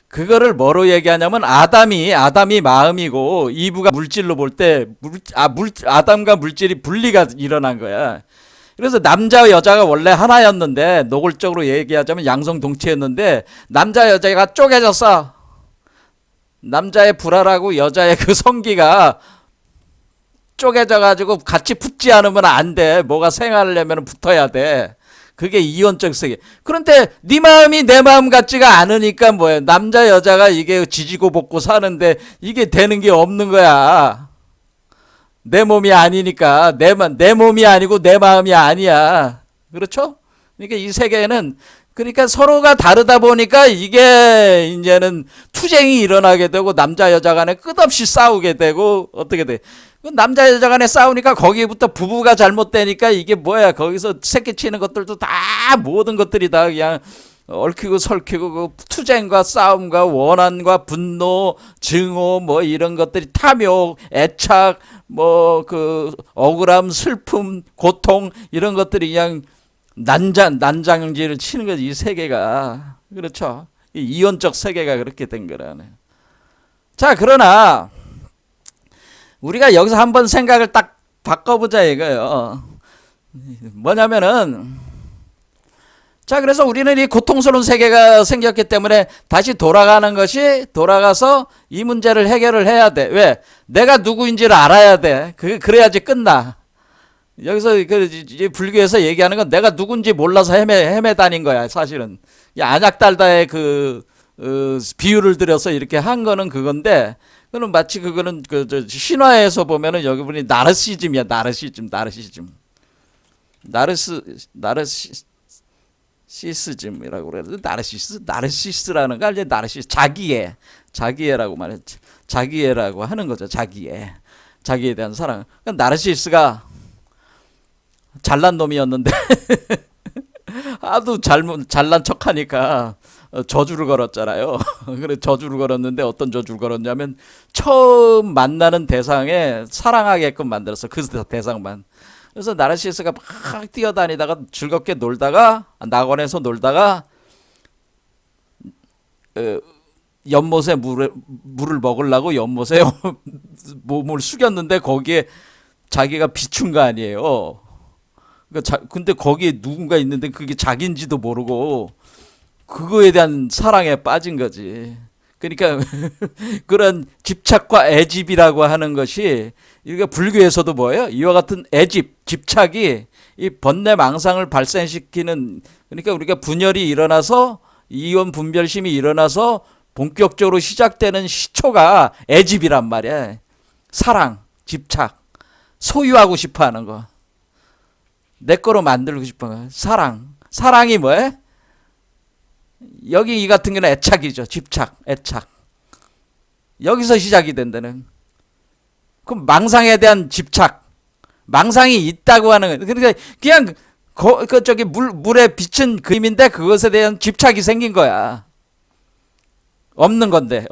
그거를 뭐로 얘기하냐면 아담이 마음이고 이브가 물질로 볼 때 아담과 물질이 분리가 일어난 거야. 그래서 남자와 여자가 원래 하나였는데 노골적으로 얘기하자면 양성동체였는데 남자 여자가 쪼개졌어. 남자의 불화라고 여자의 그 성기가 쪼개져 가지고 같이 붙지 않으면 안 돼. 뭐가 생활하려면 붙어야 돼. 그게 이원적 세계. 그런데 네 마음이 내 마음 같지가 않으니까 뭐예요? 남자 여자가 이게 지지고 볶고 사는데 이게 되는 게 없는 거야. 내 몸이 아니니까 내 몸이 아니고 내 마음이 아니야. 그렇죠? 그러니까 이 세계는 그러니까 서로가 다르다 보니까 이게 이제는 투쟁이 일어나게 되고 남자 여자 간에 끝없이 싸우게 되고 어떻게 돼? 남자 여자 간에 싸우니까 거기부터 부부가 잘못되니까 이게 뭐야? 거기서 새끼 치는 것들도 다 모든 것들이 다 그냥 얽히고 설키고 그 투쟁과 싸움과 원한과 분노, 증오 뭐 이런 것들이 탐욕, 애착 뭐 그 억울함, 슬픔, 고통 이런 것들이 그냥 난장지를 치는 거지 이 세계가. 그렇죠? 이 이원적 세계가 그렇게 된 거라네. 자 그러나 우리가 여기서 한번 생각을 딱 바꿔보자 이거예요. 뭐냐면은 자 그래서 우리는 이 고통스러운 세계가 생겼기 때문에 다시 돌아가서 이 문제를 해결을 해야 돼. 왜? 내가 누구인지를 알아야 돼. 그래야지 끝나. 여기서 그 불교에서 얘기하는 건 내가 누군지 몰라서 헤매다닌 거야 사실은. 안약달다의 그 비유를 들여서 이렇게 한 거는 그건데 그는 마치 그거는 신화에서 보면은 여기 보니 나르시즘이야. 나르시즘이라고 그래요. 나르시스라는 거 이제 자기애라고 말했지. 자기애라고 하는 거죠. 자기에 대한 사랑. 그러니까 나르시스가 잘난 놈이었는데 아주 잘난 척하니까 저주를 걸었잖아요. 그래 저주를 걸었는데 어떤 저주를 걸었냐면 처음 만나는 대상에 사랑하게끔 만들었어. 그 대상만. 그래서 나르시스가 막 뛰어다니다가 즐겁게 놀다가 낙원에서 놀다가 연못에 물을 먹으려고 연못에 몸을 숙였는데 거기에 자기가 비춘 거 아니에요. 근데 거기에 누군가 있는데 그게 자기인지도 모르고 그거에 대한 사랑에 빠진 거지. 그러니까 그런 집착과 애집이라고 하는 것이 이게 불교에서도 뭐예요? 이와 같은 애집, 집착이 이 번뇌망상을 발생시키는, 그러니까 우리가 분열이 일어나서 이원 분별심이 일어나서 본격적으로 시작되는 시초가 애집이란 말이야. 사랑, 집착, 소유하고 싶어하는 거, 내 거로 만들고 싶어하는 거. 사랑이 뭐예요? 여기 이 같은 경우는 애착이죠. 집착, 애착. 여기서 시작이 된다는. 그럼 망상에 대한 집착, 망상이 있다고 하는 거예요. 그러니까 그냥 저기 물에 비친 그림인데 그것에 대한 집착이 생긴 거야. 없는 건데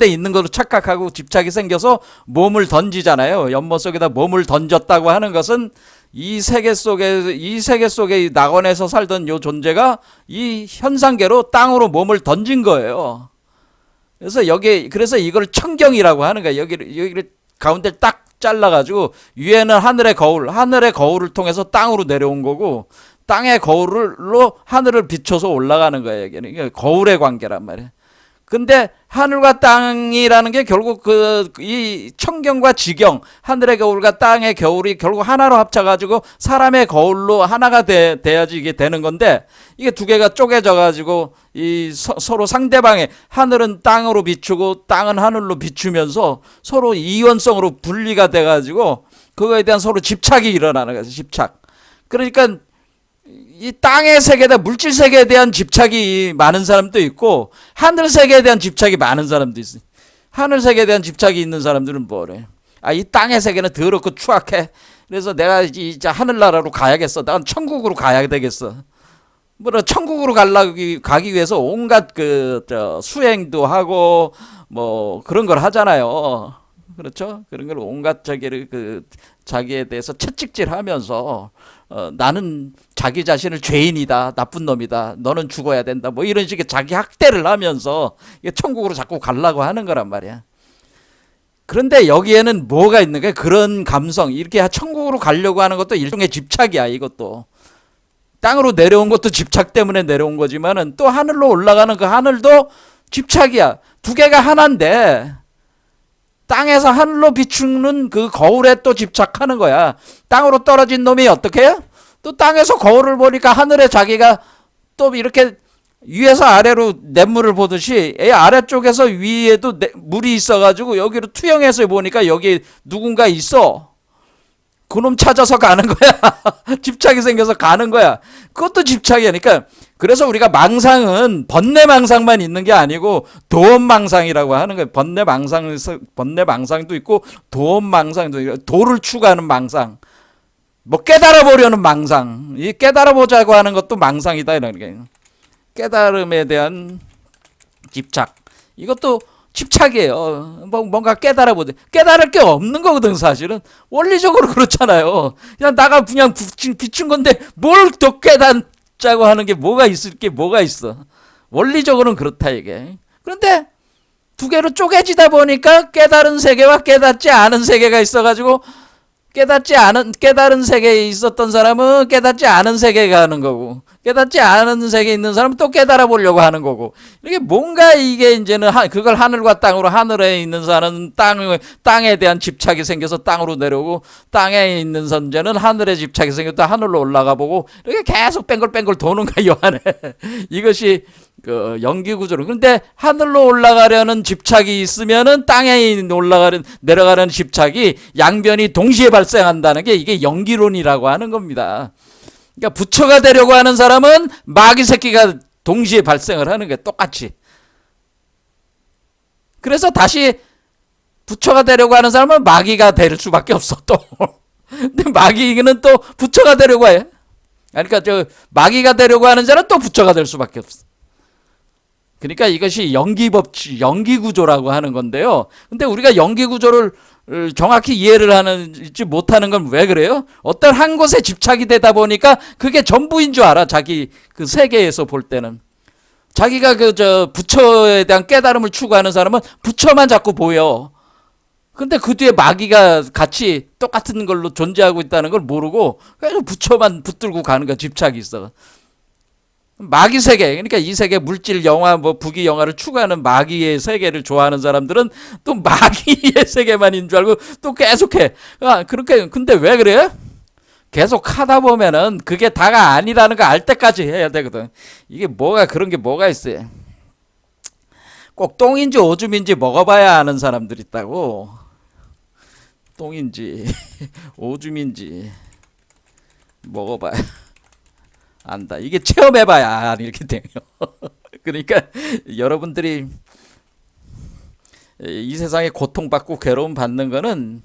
있는 걸로 착각하고 집착이 생겨서 몸을 던지잖아요. 연못 속에다 몸을 던졌다고 하는 것은 이 세계 속에 낙원에서 살던 요 존재가 이 현상계로 땅으로 몸을 던진 거예요. 그래서 이걸 청경이라고 하는 거예요. 여기를 가운데 딱 잘라가지고 위에는 하늘의 거울을 통해서 땅으로 내려온 거고, 땅의 거울로 하늘을 비춰서 올라가는 거예요. 이게 거울의 관계란 말이에요. 근데 하늘과 땅이라는 게 결국 이 청경과 지경, 하늘의 겨울과 땅의 겨울이 결국 하나로 합쳐가지고 사람의 거울로 하나가 돼야지 이게 되는 건데, 이게 두 개가 쪼개져가지고 서로 상대방의, 하늘은 땅으로 비추고 땅은 하늘로 비추면서 서로 이원성으로 분리가 돼가지고 그거에 대한 서로 집착이 일어나는 거죠. 집착. 그러니까 이 땅의 세계에, 물질 세계에 대한 집착이 많은 사람도 있고 하늘 세계에 대한 집착이 많은 사람도 있어요. 하늘 세계에 대한 집착이 있는 사람들은 뭐래? 이 땅의 세계는 더럽고 추악해. 그래서 내가 이제 하늘나라로 가야겠어. 난 천국으로 가야 되겠어. 천국으로 가기 위해서 온갖 수행도 하고 뭐 그런 걸 하잖아요. 그렇죠? 그런 걸 온갖 자기에 대해서 채찍질하면서 나는 자기 자신을 죄인이다, 나쁜 놈이다, 너는 죽어야 된다, 뭐 이런 식의 자기 학대를 하면서 천국으로 자꾸 가려고 하는 거란 말이야. 그런데 여기에는 뭐가 있는 거야? 그런 감성, 이렇게 천국으로 가려고 하는 것도 일종의 집착이야. 이것도 땅으로 내려온 것도 집착 때문에 내려온 거지만은 또 하늘로 올라가는 그 하늘도 집착이야. 두 개가 하나인데 땅에서 하늘로 비추는 그 거울에 또 집착하는 거야. 땅으로 떨어진 놈이 어떻게 해요? 또 땅에서 거울을 보니까 하늘에 자기가 또 이렇게 위에서 아래로 냇물을 보듯이 아래쪽에서 위에도 물이 있어가지고 여기로 투영해서 보니까 여기 누군가 있어. 그놈 찾아서 가는 거야. 집착이 생겨서 가는 거야. 그것도 집착이야. 그러니까 그래서 우리가 망상은 번뇌망상만 있는 게 아니고 도엄망상이라고 하는 거예요. 번뇌망상도 있고 도엄망상도 있고, 도를 추구하는 망상, 뭐 깨달아 보려는 망상, 이 깨달아 보자고 하는 것도 망상이다 이런 게. 깨달음에 대한 집착, 이것도 집착이에요. 뭔가 깨달아보자. 깨달을 게 없는 거거든, 사실은. 원리적으로 그렇잖아요. 그냥 나가 그냥 비춘 건데 뭘 더 깨닫자고 하는 게 뭐가 있어. 원리적으로는 그렇다, 이게. 그런데 두 개로 쪼개지다 보니까 깨달은 세계와 깨닫지 않은 세계가 있어가지고, 깨달은 세계에 있었던 사람은 깨닫지 않은 세계에 가는 거고, 깨닫지 않은 세계에 있는 사람은 또 깨달아 보려고 하는 거고, 이게 뭔가 이게 이제는 그걸 하늘과 땅으로, 하늘에 있는 사람은 땅에 대한 집착이 생겨서 땅으로 내려오고, 땅에 있는 선자는 하늘에 집착이 생겨서 하늘로 올라가 보고, 이렇게 계속 뺑글뺑글 도는 거야, 요 안에. 이것이 그 연기구조로. 그런데 하늘로 올라가려는 집착이 있으면은 땅에 내려가려는 집착이 양변이 동시에 발생한다는 게 이게 연기론이라고 하는 겁니다. 그러니까 부처가 되려고 하는 사람은 마귀 새끼가 동시에 발생을 하는 거예요. 똑같이. 그래서 다시 부처가 되려고 하는 사람은 마귀가 될 수밖에 없어, 또. 근데 마귀는 또 부처가 되려고 해. 그러니까 마귀가 되려고 하는 자는 또 부처가 될 수밖에 없어. 그러니까 이것이 연기구조라고 하는 건데요. 근데 우리가 연기구조를 정확히 이해를 하지 못하는 건 왜 그래요? 어떤 한 곳에 집착이 되다 보니까 그게 전부인 줄 알아. 자기 그 세계에서 볼 때는. 자기가 부처에 대한 깨달음을 추구하는 사람은 부처만 자꾸 보여. 근데 그 뒤에 마귀가 같이 똑같은 걸로 존재하고 있다는 걸 모르고 계속 부처만 붙들고 가는 거야. 집착이 있어. 마귀 세계, 그러니까 이 세계 물질 영화 뭐 부귀 영화를 추구하는 마귀의 세계를 좋아하는 사람들은 또 마귀의 세계만인 줄 알고 또 계속해. 그렇게. 근데 왜 그래? 계속 하다 보면은 그게 다가 아니라는 거 알 때까지 해야 되거든. 이게 뭐가 그런 게 뭐가 있어요. 꼭 똥인지 오줌인지 먹어봐야 아는 사람들 있다고. 똥인지 오줌인지 먹어봐야 안다. 이게 체험해봐야 이렇게 돼요. 그러니까 여러분들이 이 세상에 고통받고 괴로움 받는 거는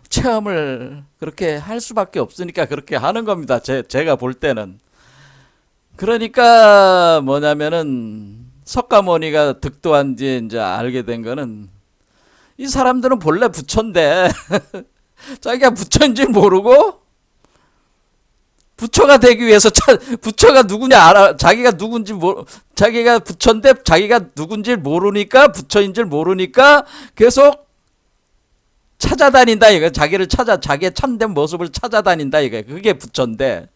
체험을 그렇게 할 수밖에 없으니까 그렇게 하는 겁니다. 제가 볼 때는. 그러니까 뭐냐면은 석가모니가 득도한 뒤에 이제 알게 된 거는 이 사람들은 본래 부처인데 자기가 부처인지 모르고 부처가 되기 위해서 부처가 누구냐 알아. 자기가 누군지 자기가 부처인데 자기가 누군지 모르니까 부처인 줄 모르니까 계속 찾아다닌다 이거. 자기의 참된 모습을 찾아다닌다 이거. 그게 부처인데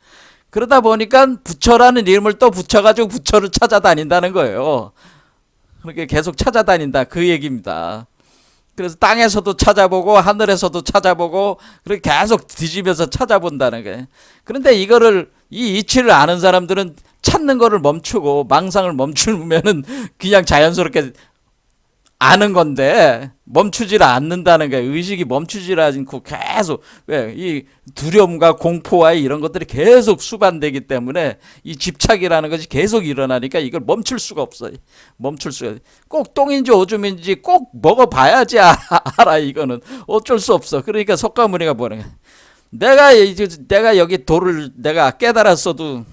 그러다 보니까 부처라는 이름을 또 붙여가지고 부처를 찾아다닌다는 거예요. 그렇게 계속 찾아다닌다 그 얘기입니다. 그래서 땅에서도 찾아보고 하늘에서도 찾아보고 그렇게 계속 뒤지면서 찾아본다는 거예요. 그런데 이거를 이 이치를 아는 사람들은 찾는 거를 멈추고 망상을 멈추면은 그냥 자연스럽게 아는 건데 멈추질 않는다는 거예요. 의식이 멈추질 않고 계속 왜 이 두려움과 공포와 이런 것들이 계속 수반되기 때문에 이 집착이라는 것이 계속 일어나니까 이걸 멈출 수가 없어요. 멈출 수가. 꼭 똥인지 오줌인지 꼭 먹어봐야지 알아. 이거는 어쩔 수 없어. 그러니까 석가모니가 뭐냐? 내가 여기 도를 내가 깨달았어도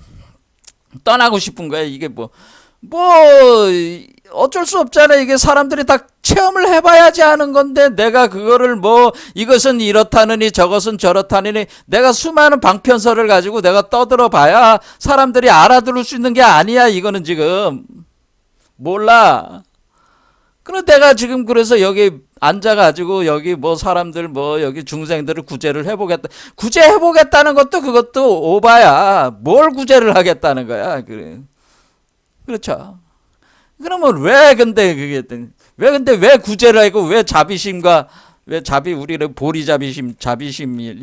떠나고 싶은 거야. 이게 뭐 어쩔 수 없잖아. 이게 사람들이 다 체험을 해봐야지 하는 건데 내가 그거를 뭐 이것은 이렇다느니 저것은 저렇다느니 내가 수많은 방편설을 가지고 내가 떠들어 봐야 사람들이 알아들을 수 있는 게 아니야. 이거는 지금 몰라. 그런데 내가 지금 그래서 여기 앉아가지고 여기 뭐 사람들 뭐 여기 중생들을 구제를 해보겠다. 구제해보겠다는 것도 그것도 오바야. 뭘 구제를 하겠다는 거야. 그래. 그렇죠. 그러면 왜 구제를 하고 왜 자비심과 왜 우리는 보리 자비심을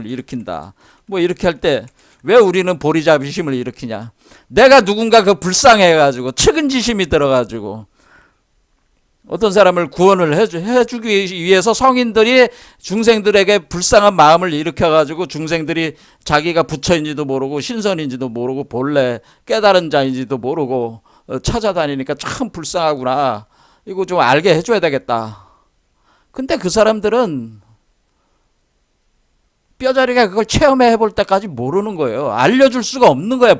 일으킨다. 뭐 이렇게 할 때 왜 우리는 보리 자비심을 일으키냐? 내가 누군가 그 불쌍해가지고 측은지심이 들어가지고 어떤 사람을 구원을 해주기 위해서 성인들이 중생들에게 불쌍한 마음을 일으켜가지고 중생들이 자기가 부처인지도 모르고 신선인지도 모르고 본래 깨달은 자인지도 모르고 찾아다니니까 참 불쌍하구나. 이거 좀 알게 해줘야 되겠다. 근데 그 사람들은 뼈저리가 그걸 체험해 볼 때까지 모르는 거예요. 알려줄 수가 없는 거야.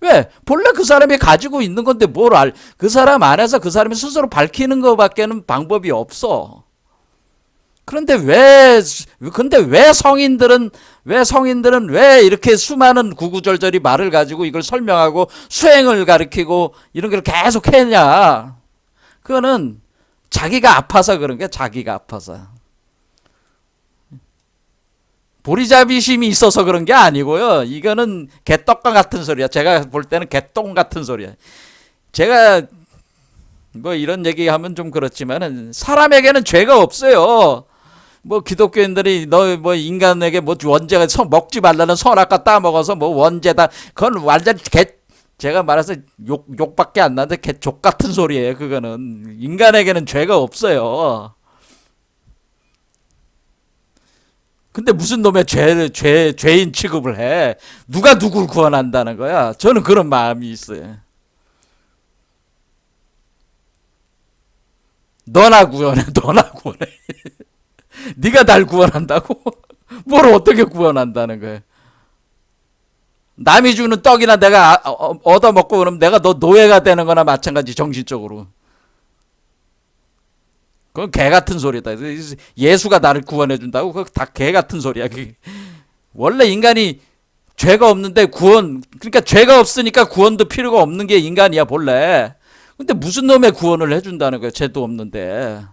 왜? 본래 그 사람이 가지고 있는 건데 그 사람 안에서 그 사람이 스스로 밝히는 것밖에는 방법이 없어. 근데 왜 성인들은 왜 이렇게 수많은 구구절절히 말을 가지고 이걸 설명하고 수행을 가르치고 이런 걸 계속 했냐? 그거는 자기가 아파서 그런 게 자기가 아파서. 보리자비심이 있어서 그런 게 아니고요. 이거는 개떡과 같은 소리야. 제가 볼 때는 개똥 같은 소리야. 제가 뭐 이런 얘기하면 좀 그렇지만은 사람에게는 죄가 없어요. 뭐 기독교인들이 너 뭐 인간에게 뭐 원죄가 먹지 말라는 선악과 따먹어서 뭐 원죄다. 그건 완전 제가 말해서 욕밖에 안 나는데 개족 같은 소리예요. 그거는 인간에게는 죄가 없어요. 근데 무슨 놈의 죄인 취급을 해? 누가 누굴 구원한다는 거야? 저는 그런 마음이 있어요. 너나 구원해. 네가 날 구원한다고? 뭘 어떻게 구원한다는 거야? 남이 주는 떡이나 내가 얻어먹고 그러면 내가 너 노예가 되는 거나 마찬가지 정신적으로. 그건 개 같은 소리다. 예수가 나를 구원해 준다고? 그거 다 개 같은 소리야. 원래 인간이 죄가 없는데 그러니까 죄가 없으니까 구원도 필요가 없는 게 인간이야 본래. 근데 무슨 놈의 구원을 해준다는 거야? 죄도 없는데.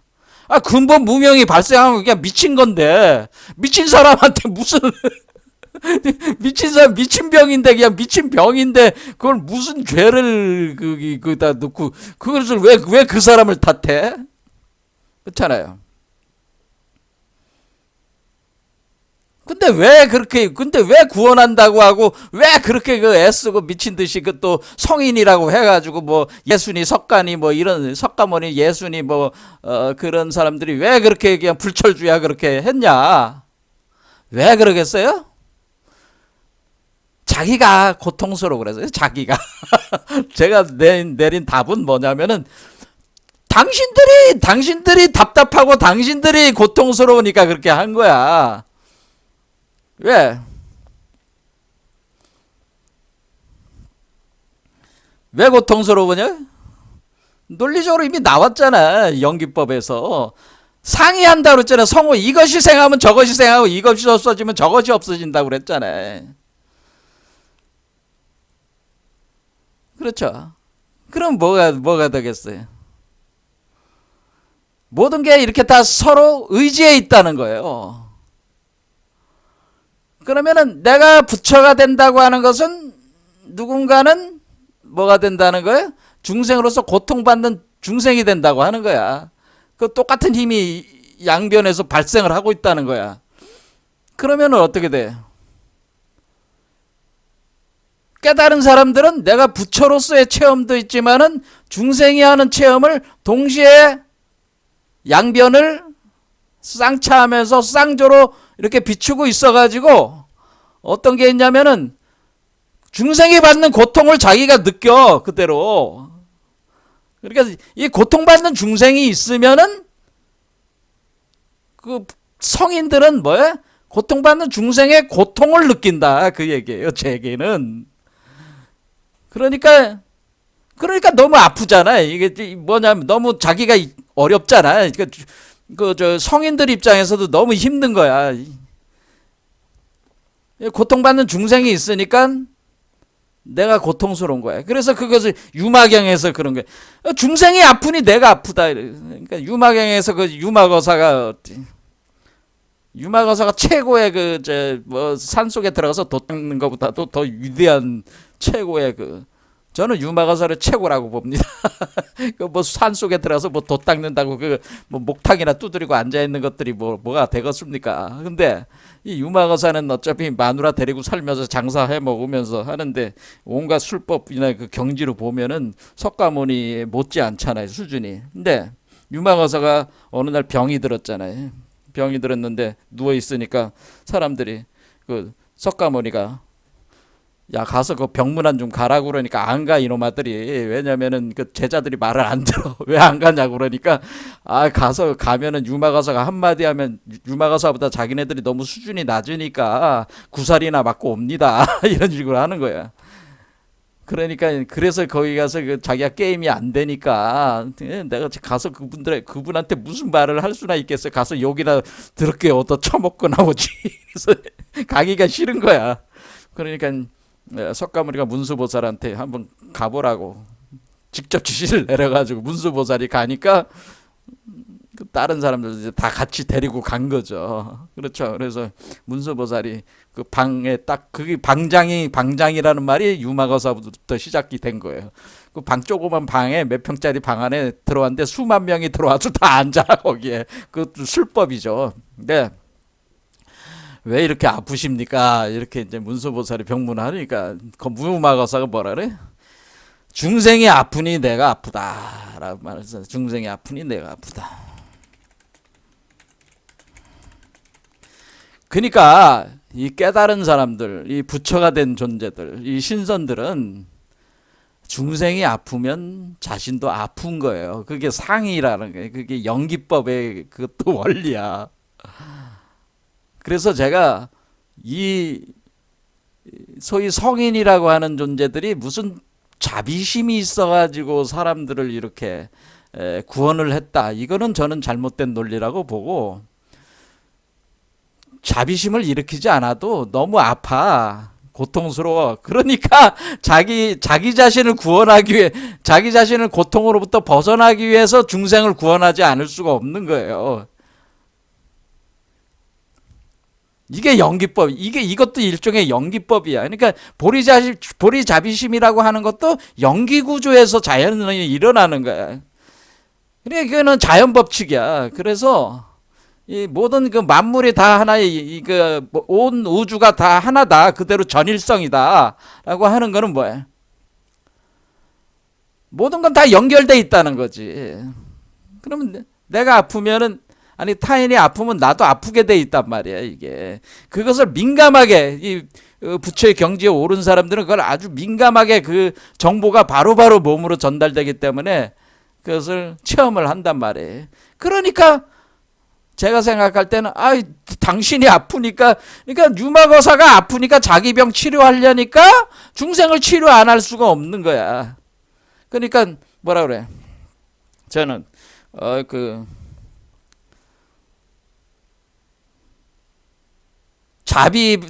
근본 무명이 발생한 거 그냥 미친 건데 미친 사람한테 무슨 미친 사람 미친 병인데 그냥 미친 병인데 그걸 무슨 죄를 거기다 넣고 그것을 왜 그 사람을 탓해? 그렇잖아요. 근데 왜 구원한다고 하고 왜 그렇게 그 애쓰고 미친 듯이 그 또 성인이라고 해가지고 뭐 예순이 석가니 뭐 이런 석가모니 예순이 뭐 그런 사람들이 왜 그렇게 그냥 불철주야 그렇게 했냐? 왜 그러겠어요? 자기가 고통스러워 그래서요. 자기가 제가 내린 답은 뭐냐면은 당신들이 답답하고 당신들이 고통스러우니까 그렇게 한 거야. 왜? 왜 고통스러우냐? 논리적으로 이미 나왔잖아. 연기법에서. 상이한다고 그랬잖아. 성우 이것이 생하면 저것이 생하고 이것이 없어지면 저것이 없어진다고 그랬잖아. 그렇죠. 그럼 뭐가 되겠어요? 모든 게 이렇게 다 서로 의지에 있다는 거예요. 그러면은 내가 부처가 된다고 하는 것은 누군가는 뭐가 된다는 거예요? 중생으로서 고통받는 중생이 된다고 하는 거야. 그 똑같은 힘이 양변에서 발생을 하고 있다는 거야. 그러면 어떻게 돼? 깨달은 사람들은 내가 부처로서의 체험도 있지만은 중생이 하는 체험을 동시에 양변을 쌍차하면서 쌍조로 이렇게 비추고 있어가지고 어떤 게 있냐면은 중생이 받는 고통을 자기가 느껴 그대로. 그러니까 이 고통받는 중생이 있으면은 그 성인들은 뭐야? 고통받는 중생의 고통을 느낀다 그 얘기예요. 제 얘기는. 그러니까 너무 아프잖아. 이게 뭐냐면 너무 자기가 어렵잖아. 그러니까 저 성인들 입장에서도 너무 힘든 거야. 고통받는 중생이 있으니까 내가 고통스러운 거야. 그래서 그것을 유마경에서 그런 거야. 중생이 아프니 내가 아프다. 그러니까 유마경에서 그 유마거사가 최고의 뭐 산속에 들어가서 돛 닦는 것보다도 더 위대한 최고의 저는 유마거사를 최고라고 봅니다. 그 뭐 산속에 들어가서 뭐 돛 닦는다고 뭐 목탁이나 두드리고 앉아 있는 것들이 뭐가 되겠습니까? 근데 이 유마거사는 어차피 마누라 데리고 살면서 장사해 먹으면서 하는데 온갖 술법이나 그 경지로 보면은 석가모니 못지 않잖아요, 수준이. 근데 유마거사가 어느 날 병이 들었잖아요. 병이 들었는데 누워 있으니까 사람들이 그 석가모니가 야 가서 그 병문안 좀 가라고 그러니까 안 가 이놈아들이. 왜냐면은 그 제자들이 말을 안 들어. 왜 안 가냐고 그러니까 가면은 유마거사가 한마디 하면 유마거사보다 자기네들이 너무 수준이 낮으니까 구살이나 맞고 옵니다. 이런 식으로 하는 거야. 그러니까 그래서 거기 가서 자기가 게임이 안 되니까 내가 가서 그분한테 무슨 말을 할 수나 있겠어. 가서 욕이나 더럽게 얻어 처먹고 나오지. 그래서 가기가 싫은 거야. 그러니까 석가모니가 문수보살한테 한번 가보라고 직접 지시를 내려가지고 문수보살이 가니까 다른 사람들 이제 다 같이 데리고 간 거죠. 그렇죠. 그래서 문수보살이 그 방에 딱 그게 방장이라는 말이 유마거사부터 시작이 된 거예요. 그 조그만 방에 몇 평짜리 방 안에 들어왔는데 수만 명이 들어와서 다 앉아 거기에. 그것도 술법이죠. 근데 왜 이렇게 아프십니까? 이렇게 이제 문수보살이 병문하니까 그 무마거사가 뭐라 그래? 중생이 아프니 내가 아프다라고 말했어요. 중생이 아프니 내가 아프다. 그러니까 이 깨달은 사람들, 이 부처가 된 존재들, 이 신선들은 중생이 아프면 자신도 아픈 거예요. 그게 상이라는 거예요. 그게 연기법의 그것도 원리야. 그래서 제가 이 소위 성인이라고 하는 존재들이 무슨 자비심이 있어가지고 사람들을 이렇게 구원을 했다. 이거는 저는 잘못된 논리라고 보고, 자비심을 일으키지 않아도 너무 아파. 고통스러워. 그러니까 자기 자신을 구원하기 위해, 자기 자신을 고통으로부터 벗어나기 위해서 중생을 구원하지 않을 수가 없는 거예요. 이게 연기법, 이것도 일종의 연기법이야. 그러니까 보리자비심이라고 하는 것도 연기 구조에서 자연이 일어나는 거야. 그러니까 이거는 자연 법칙이야. 그래서 이 모든 그 만물이 다 하나의 온 우주가 다 하나다. 그대로 전일성이다라고 하는 거는 뭐야? 모든 건 다 연결돼 있다는 거지. 그러면 내가 아프면은 아니 타인이 아프면 나도 아프게 돼 있단 말이야 이게. 그것을 민감하게 이 부처의 경지에 오른 사람들은 그걸 아주 민감하게 그 정보가 바로바로 몸으로 전달되기 때문에 그것을 체험을 한단 말이에요. 그러니까 제가 생각할 때는 당신이 아프니까 그러니까 유마거사가 아프니까 자기 병 치료하려니까 중생을 치료 안 할 수가 없는 거야. 그러니까 뭐라 그래? 저는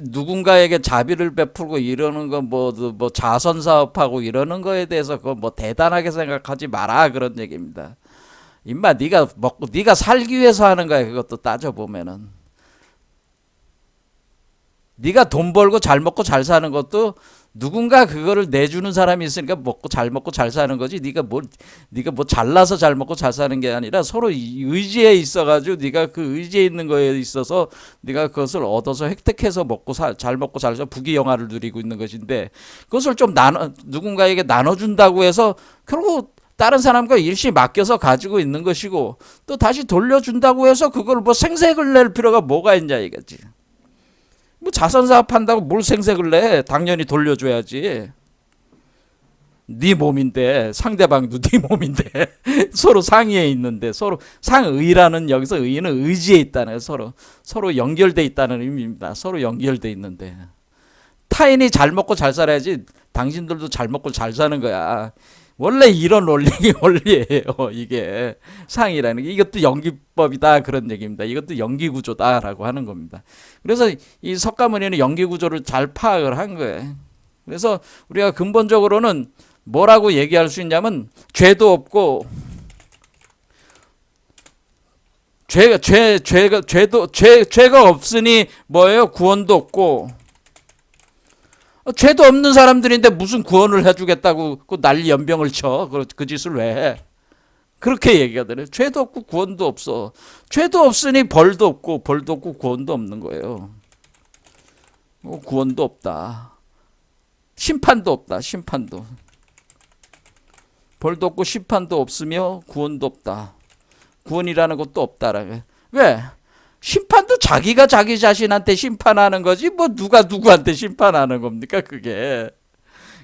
누군가에게 자비를 베풀고 이러는 거 뭐 자선 사업하고 이러는 거에 대해서 그거 뭐 대단하게 생각하지 마라 그런 얘기입니다. 임마 네가 살기 위해서 하는 거야. 그것도 따져 보면은 네가 돈 벌고 잘 먹고 잘 사는 것도 누군가 그거를 내주는 사람이 있으니까 잘 먹고 잘 사는 거지. 네가 뭐 잘나서 잘 먹고 잘 사는 게 아니라 서로 의지에 있어가지고 네가 그 의지에 있는 거에 있어서 네가 그것을 얻어서 획득해서 잘 먹고 잘 사 부귀영화를 누리고 있는 것인데 그것을 좀 누군가에게 나눠준다고 해서 결국 다른 사람과 일시 맡겨서 가지고 있는 것이고 또 다시 돌려준다고 해서 그걸 뭐 생색을 낼 필요가 뭐가 있냐 이거지. 뭐 자선사업 한다고 뭘 생색을 내? 당연히 돌려줘야지. 네 몸인데 상대방도 네 몸인데 서로 상의에 있는데 서로 상의라는 여기서 의는 의지에 있다는 서로 연결돼 있다는 의미입니다. 서로 연결돼 있는데 타인이 잘 먹고 잘 살아야지 당신들도 잘 먹고 잘 사는 거야. 원래 이런 원리예요. 이게 상이라는 게 이것도 연기법이다 그런 얘기입니다. 이것도 연기구조다라고 하는 겁니다. 그래서 이 석가모니는 연기구조를 잘 파악을 한 거예요. 그래서 우리가 근본적으로는 뭐라고 얘기할 수 있냐면 죄도 없고 죄가 없으니 뭐예요? 구원도 없고 죄도 없는 사람들인데 무슨 구원을 해주겠다고 그 난리 연병을 쳐. 그 짓을 왜 해? 그렇게 얘기가 되네. 죄도 없고 구원도 없어. 죄도 없으니 벌도 없고 구원도 없는 거예요. 구원도 없다. 심판도 없다. 심판도. 벌도 없고 심판도 없으며 구원도 없다. 구원이라는 것도 없다라. 왜? 심판도 자기가 자기 자신한테 심판하는 거지 뭐 누가 누구한테 심판하는 겁니까 그게.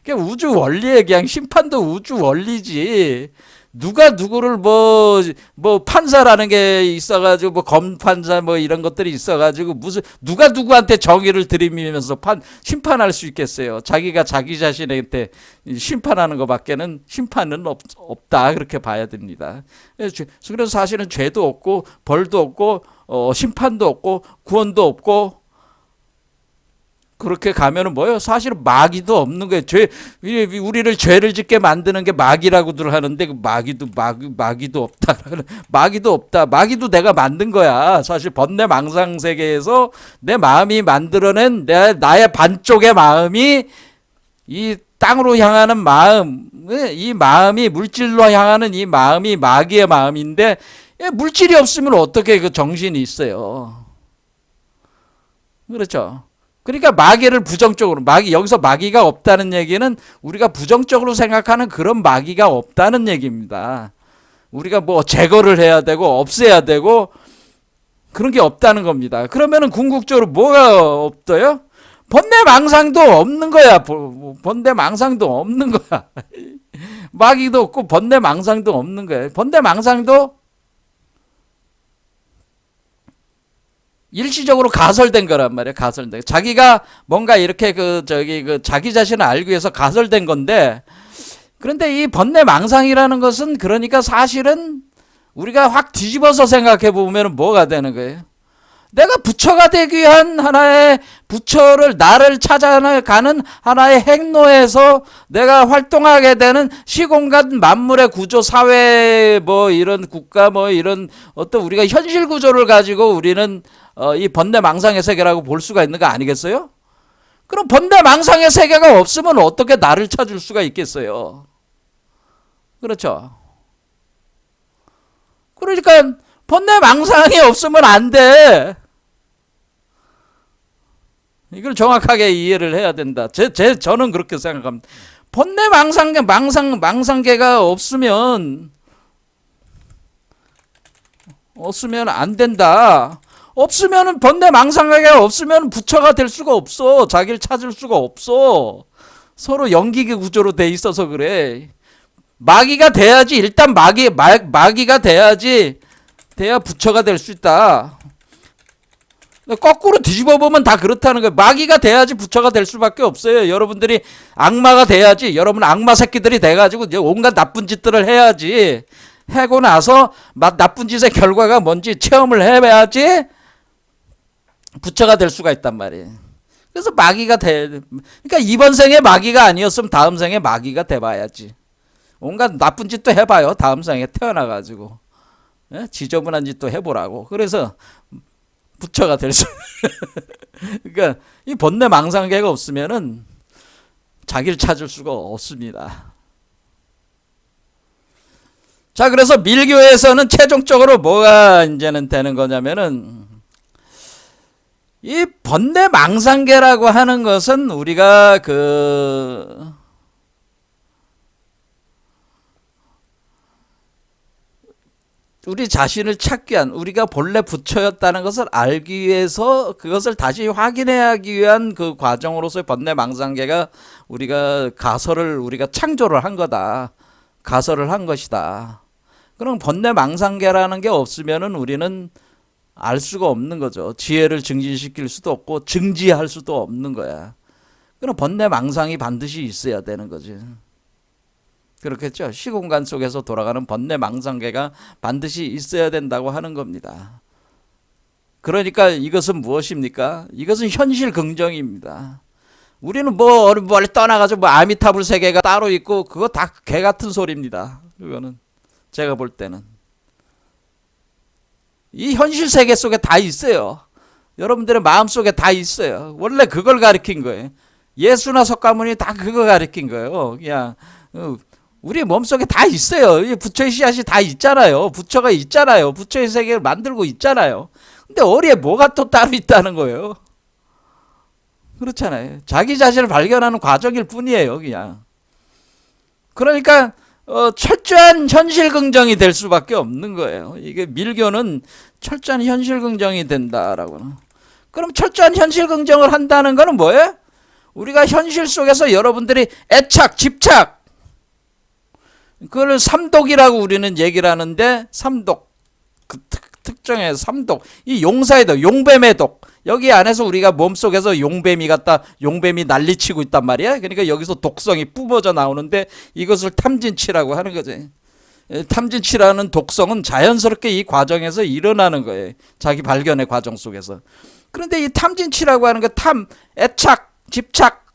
그냥 우주 원리에 그냥 심판도 우주 원리지. 누가 누구를 뭐 판사라는 게 있어가지고 뭐 검판사 뭐 이런 것들이 있어가지고 무슨 누가 누구한테 정의를 들이밀면서 심판할 수 있겠어요. 자기가 자기 자신한테 심판하는 것밖에는 심판은 없다 그렇게 봐야 됩니다. 그래서 사실은 죄도 없고 벌도 없고 심판도 없고 구원도 없고 그렇게 가면은 뭐예요? 사실은 마귀도 없는 거예요. 우리를 죄를 짓게 만드는 게 마귀라고들 하는데 그 마귀도 없다. 마귀도 없다. 마귀도 내가 만든 거야. 사실 번뇌망상 세계에서 내 마음이 만들어낸 나의 반쪽의 마음이 이 땅으로 향하는 마음, 이 마음이 물질로 향하는 이 마음이 마귀의 마음인데 물질이 없으면 어떻게 그 정신이 있어요? 그렇죠? 그러니까 마귀를 부정적으로 여기서 마귀가 없다는 얘기는 우리가 부정적으로 생각하는 그런 마귀가 없다는 얘기입니다. 우리가 뭐 제거를 해야 되고 없애야 되고 그런 게 없다는 겁니다. 그러면은 궁극적으로 뭐가 없어요? 번뇌망상도 없는 거야. 번뇌망상도 없는 거야. 마귀도 없고 번뇌망상도 없는 거야. 번뇌망상도 일시적으로 가설된 거란 말이에요. 가설된. 자기가 뭔가 이렇게 자기 자신을 알기 위해서 가설된 건데, 그런데 이 번뇌망상이라는 것은 그러니까 사실은 우리가 확 뒤집어서 생각해 보면 뭐가 되는 거예요? 내가 부처가 되기 위한 하나의 부처를 나를 찾아가는 하나의 행로에서 내가 활동하게 되는 시공간 만물의 구조, 사회 뭐 이런 국가 뭐 이런 어떤 우리가 현실 구조를 가지고 우리는 이 번뇌망상의 세계라고 볼 수가 있는 거 아니겠어요? 그럼 번뇌망상의 세계가 없으면 어떻게 나를 찾을 수가 있겠어요? 그렇죠? 그러니까 번뇌망상이 없으면 안 돼. 이걸 정확하게 이해를 해야 된다. 저는 그렇게 생각합니다. 망상계가 없으면 안 된다. 없으면은 번뇌망상계가 없으면 부처가 될 수가 없어. 자기를 찾을 수가 없어. 서로 연기계 구조로 돼 있어서 그래. 마귀가 돼야지. 일단 마귀가 돼야 부처가 될 수 있다. 거꾸로 뒤집어 보면 다 그렇다는 거예요. 마귀가 돼야지 부처가 될 수밖에 없어요. 여러분들이 악마가 돼야지. 여러분 악마 새끼들이 돼가지고 온갖 나쁜 짓들을 해야지. 하고 나서 나쁜 짓의 결과가 뭔지 체험을 해봐야지 부처가 될 수가 있단 말이에요. 그래서 마귀가 그러니까 이번 생에 마귀가 아니었으면 다음 생에 마귀가 돼봐야지. 온갖 나쁜 짓도 해봐요. 다음 생에 태어나가지고. 지저분한 짓도 해보라고. 그래서 부처가 될 수. 그러니까 이 번뇌망상계가 없으면은 자기를 찾을 수가 없습니다. 자, 그래서 밀교에서는 최종적으로 뭐가 이제는 되는 거냐면은 이 번뇌망상계라고 하는 것은 우리가 우리 자신을 찾기 위한, 우리가 본래 부처였다는 것을 알기 위해서 그것을 다시 확인하기 위한 그 과정으로서의 번뇌망상계가 우리가 우리가 창조를 한 거다. 가설을 한 것이다. 그럼 번뇌망상계라는 게 없으면은 우리는 알 수가 없는 거죠. 지혜를 증진시킬 수도 없고 증지할 수도 없는 거야. 그럼 번뇌망상이 반드시 있어야 되는 거지. 그렇겠죠. 시공간 속에서 돌아가는 번뇌망상계가 반드시 있어야 된다고 하는 겁니다. 그러니까 이것은 무엇입니까? 이것은 현실 긍정입니다. 우리는 멀리 떠나가지고 아미타불 세계가 따로 있고 그거 다 개 같은 소리입니다. 그거는 제가 볼 때는 이 현실 세계 속에 다 있어요. 여러분들의 마음속에 다 있어요. 원래 그걸 가리킨 거예요. 예수나 석가모니 다 그거 가리킨 거예요. 그냥 우리 몸속에 다 있어요. 부처의 씨앗이 다 있잖아요. 부처가 있잖아요. 부처의 세계를 만들고 있잖아요. 근데 어디에 뭐가 또 따로 있다는 거예요. 그렇잖아요. 자기 자신을 발견하는 과정일 뿐이에요. 그냥. 그러니까 철저한 현실 긍정이 될 수밖에 없는 거예요. 이게 밀교는 철저한 현실 긍정이 된다라고는. 그럼 철저한 현실 긍정을 한다는 거는 뭐예요? 우리가 현실 속에서 여러분들이 애착, 집착, 그걸 삼독이라고 우리는 얘기를 하는데, 삼독, 그 특정의 삼독, 이 용사의 독, 용뱀의 독, 여기 안에서 우리가 몸속에서 용뱀이 난리치고 있단 말이야. 그러니까 여기서 독성이 뿜어져 나오는데 이것을 탐진치라고 하는 거지. 탐진치라는 독성은 자연스럽게 이 과정에서 일어나는 거예요. 자기 발견의 과정 속에서. 그런데 이 탐진치라고 하는 거 애착, 집착,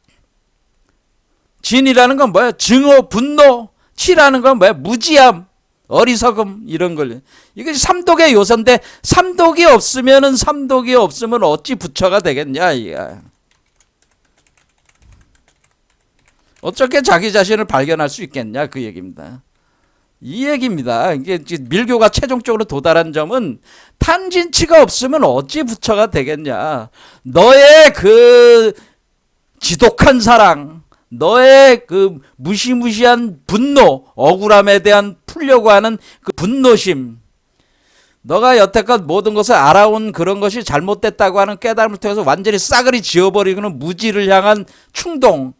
진이라는 건 뭐야? 증오, 분노, 치라는 건 뭐야? 무지함, 어리석음, 이런 걸. 이것이 삼독의 요소인데 삼독이 없으면 어찌 부처가 되겠냐 이야. 어떻게 자기 자신을 발견할 수 있겠냐 그 얘기입니다. 이 얘기입니다. 이게 밀교가 최종적으로 도달한 점은 탐진치가 없으면 어찌 부처가 되겠냐. 너의 그 지독한 사랑, 너의 그 무시무시한 분노, 억울함에 대한 풀려고 하는 그 분노심, 너가 여태껏 모든 것을 알아온 그런 것이 잘못됐다고 하는 깨달음을 통해서 완전히 싸그리 지워버리고는 무지를 향한 충동,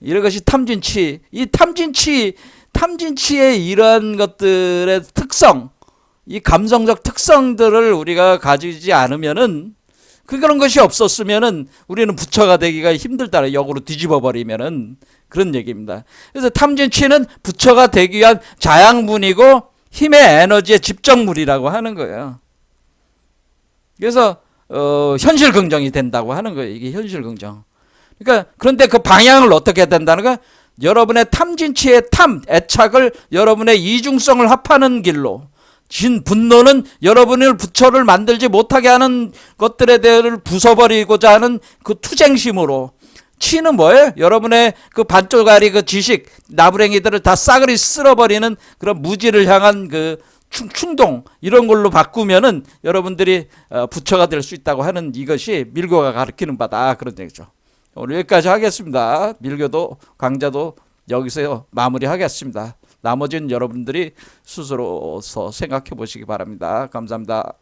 이런 것이 탐진치. 이 탐진치의 이러한 것들의 특성, 이 감성적 특성들을 우리가 가지지 않으면은, 그런 것이 없었으면은 우리는 부처가 되기가 힘들다. 역으로 뒤집어 버리면은 그런 얘기입니다. 그래서 탐진치는 부처가 되기 위한 자양분이고 힘의 에너지의 집정물이라고 하는 거예요. 그래서 현실 긍정이 된다고 하는 거예요. 이게 현실 긍정. 그러니까 그런데 그 방향을 어떻게 해야 된다는 거? 여러분의 탐진치의 애착을 여러분의 이중성을 합하는 길로. 진 분노는 여러분을 부처를 만들지 못하게 하는 것들에 대해서 부숴버리고자 하는 그 투쟁심으로. 치는 뭐예요? 여러분의 그 반쪽짜리 그 지식, 나부랭이들을 다 싸그리 쓸어버리는 그런 무지를 향한 그 충동, 이런 걸로 바꾸면은 여러분들이 부처가 될 수 있다고 하는, 이것이 밀교가 가르치는 바다, 그런 얘기죠. 오늘 여기까지 하겠습니다. 밀교도 강좌도 여기서 마무리하겠습니다. 나머지는 여러분들이 스스로서 생각해 보시기 바랍니다. 감사합니다.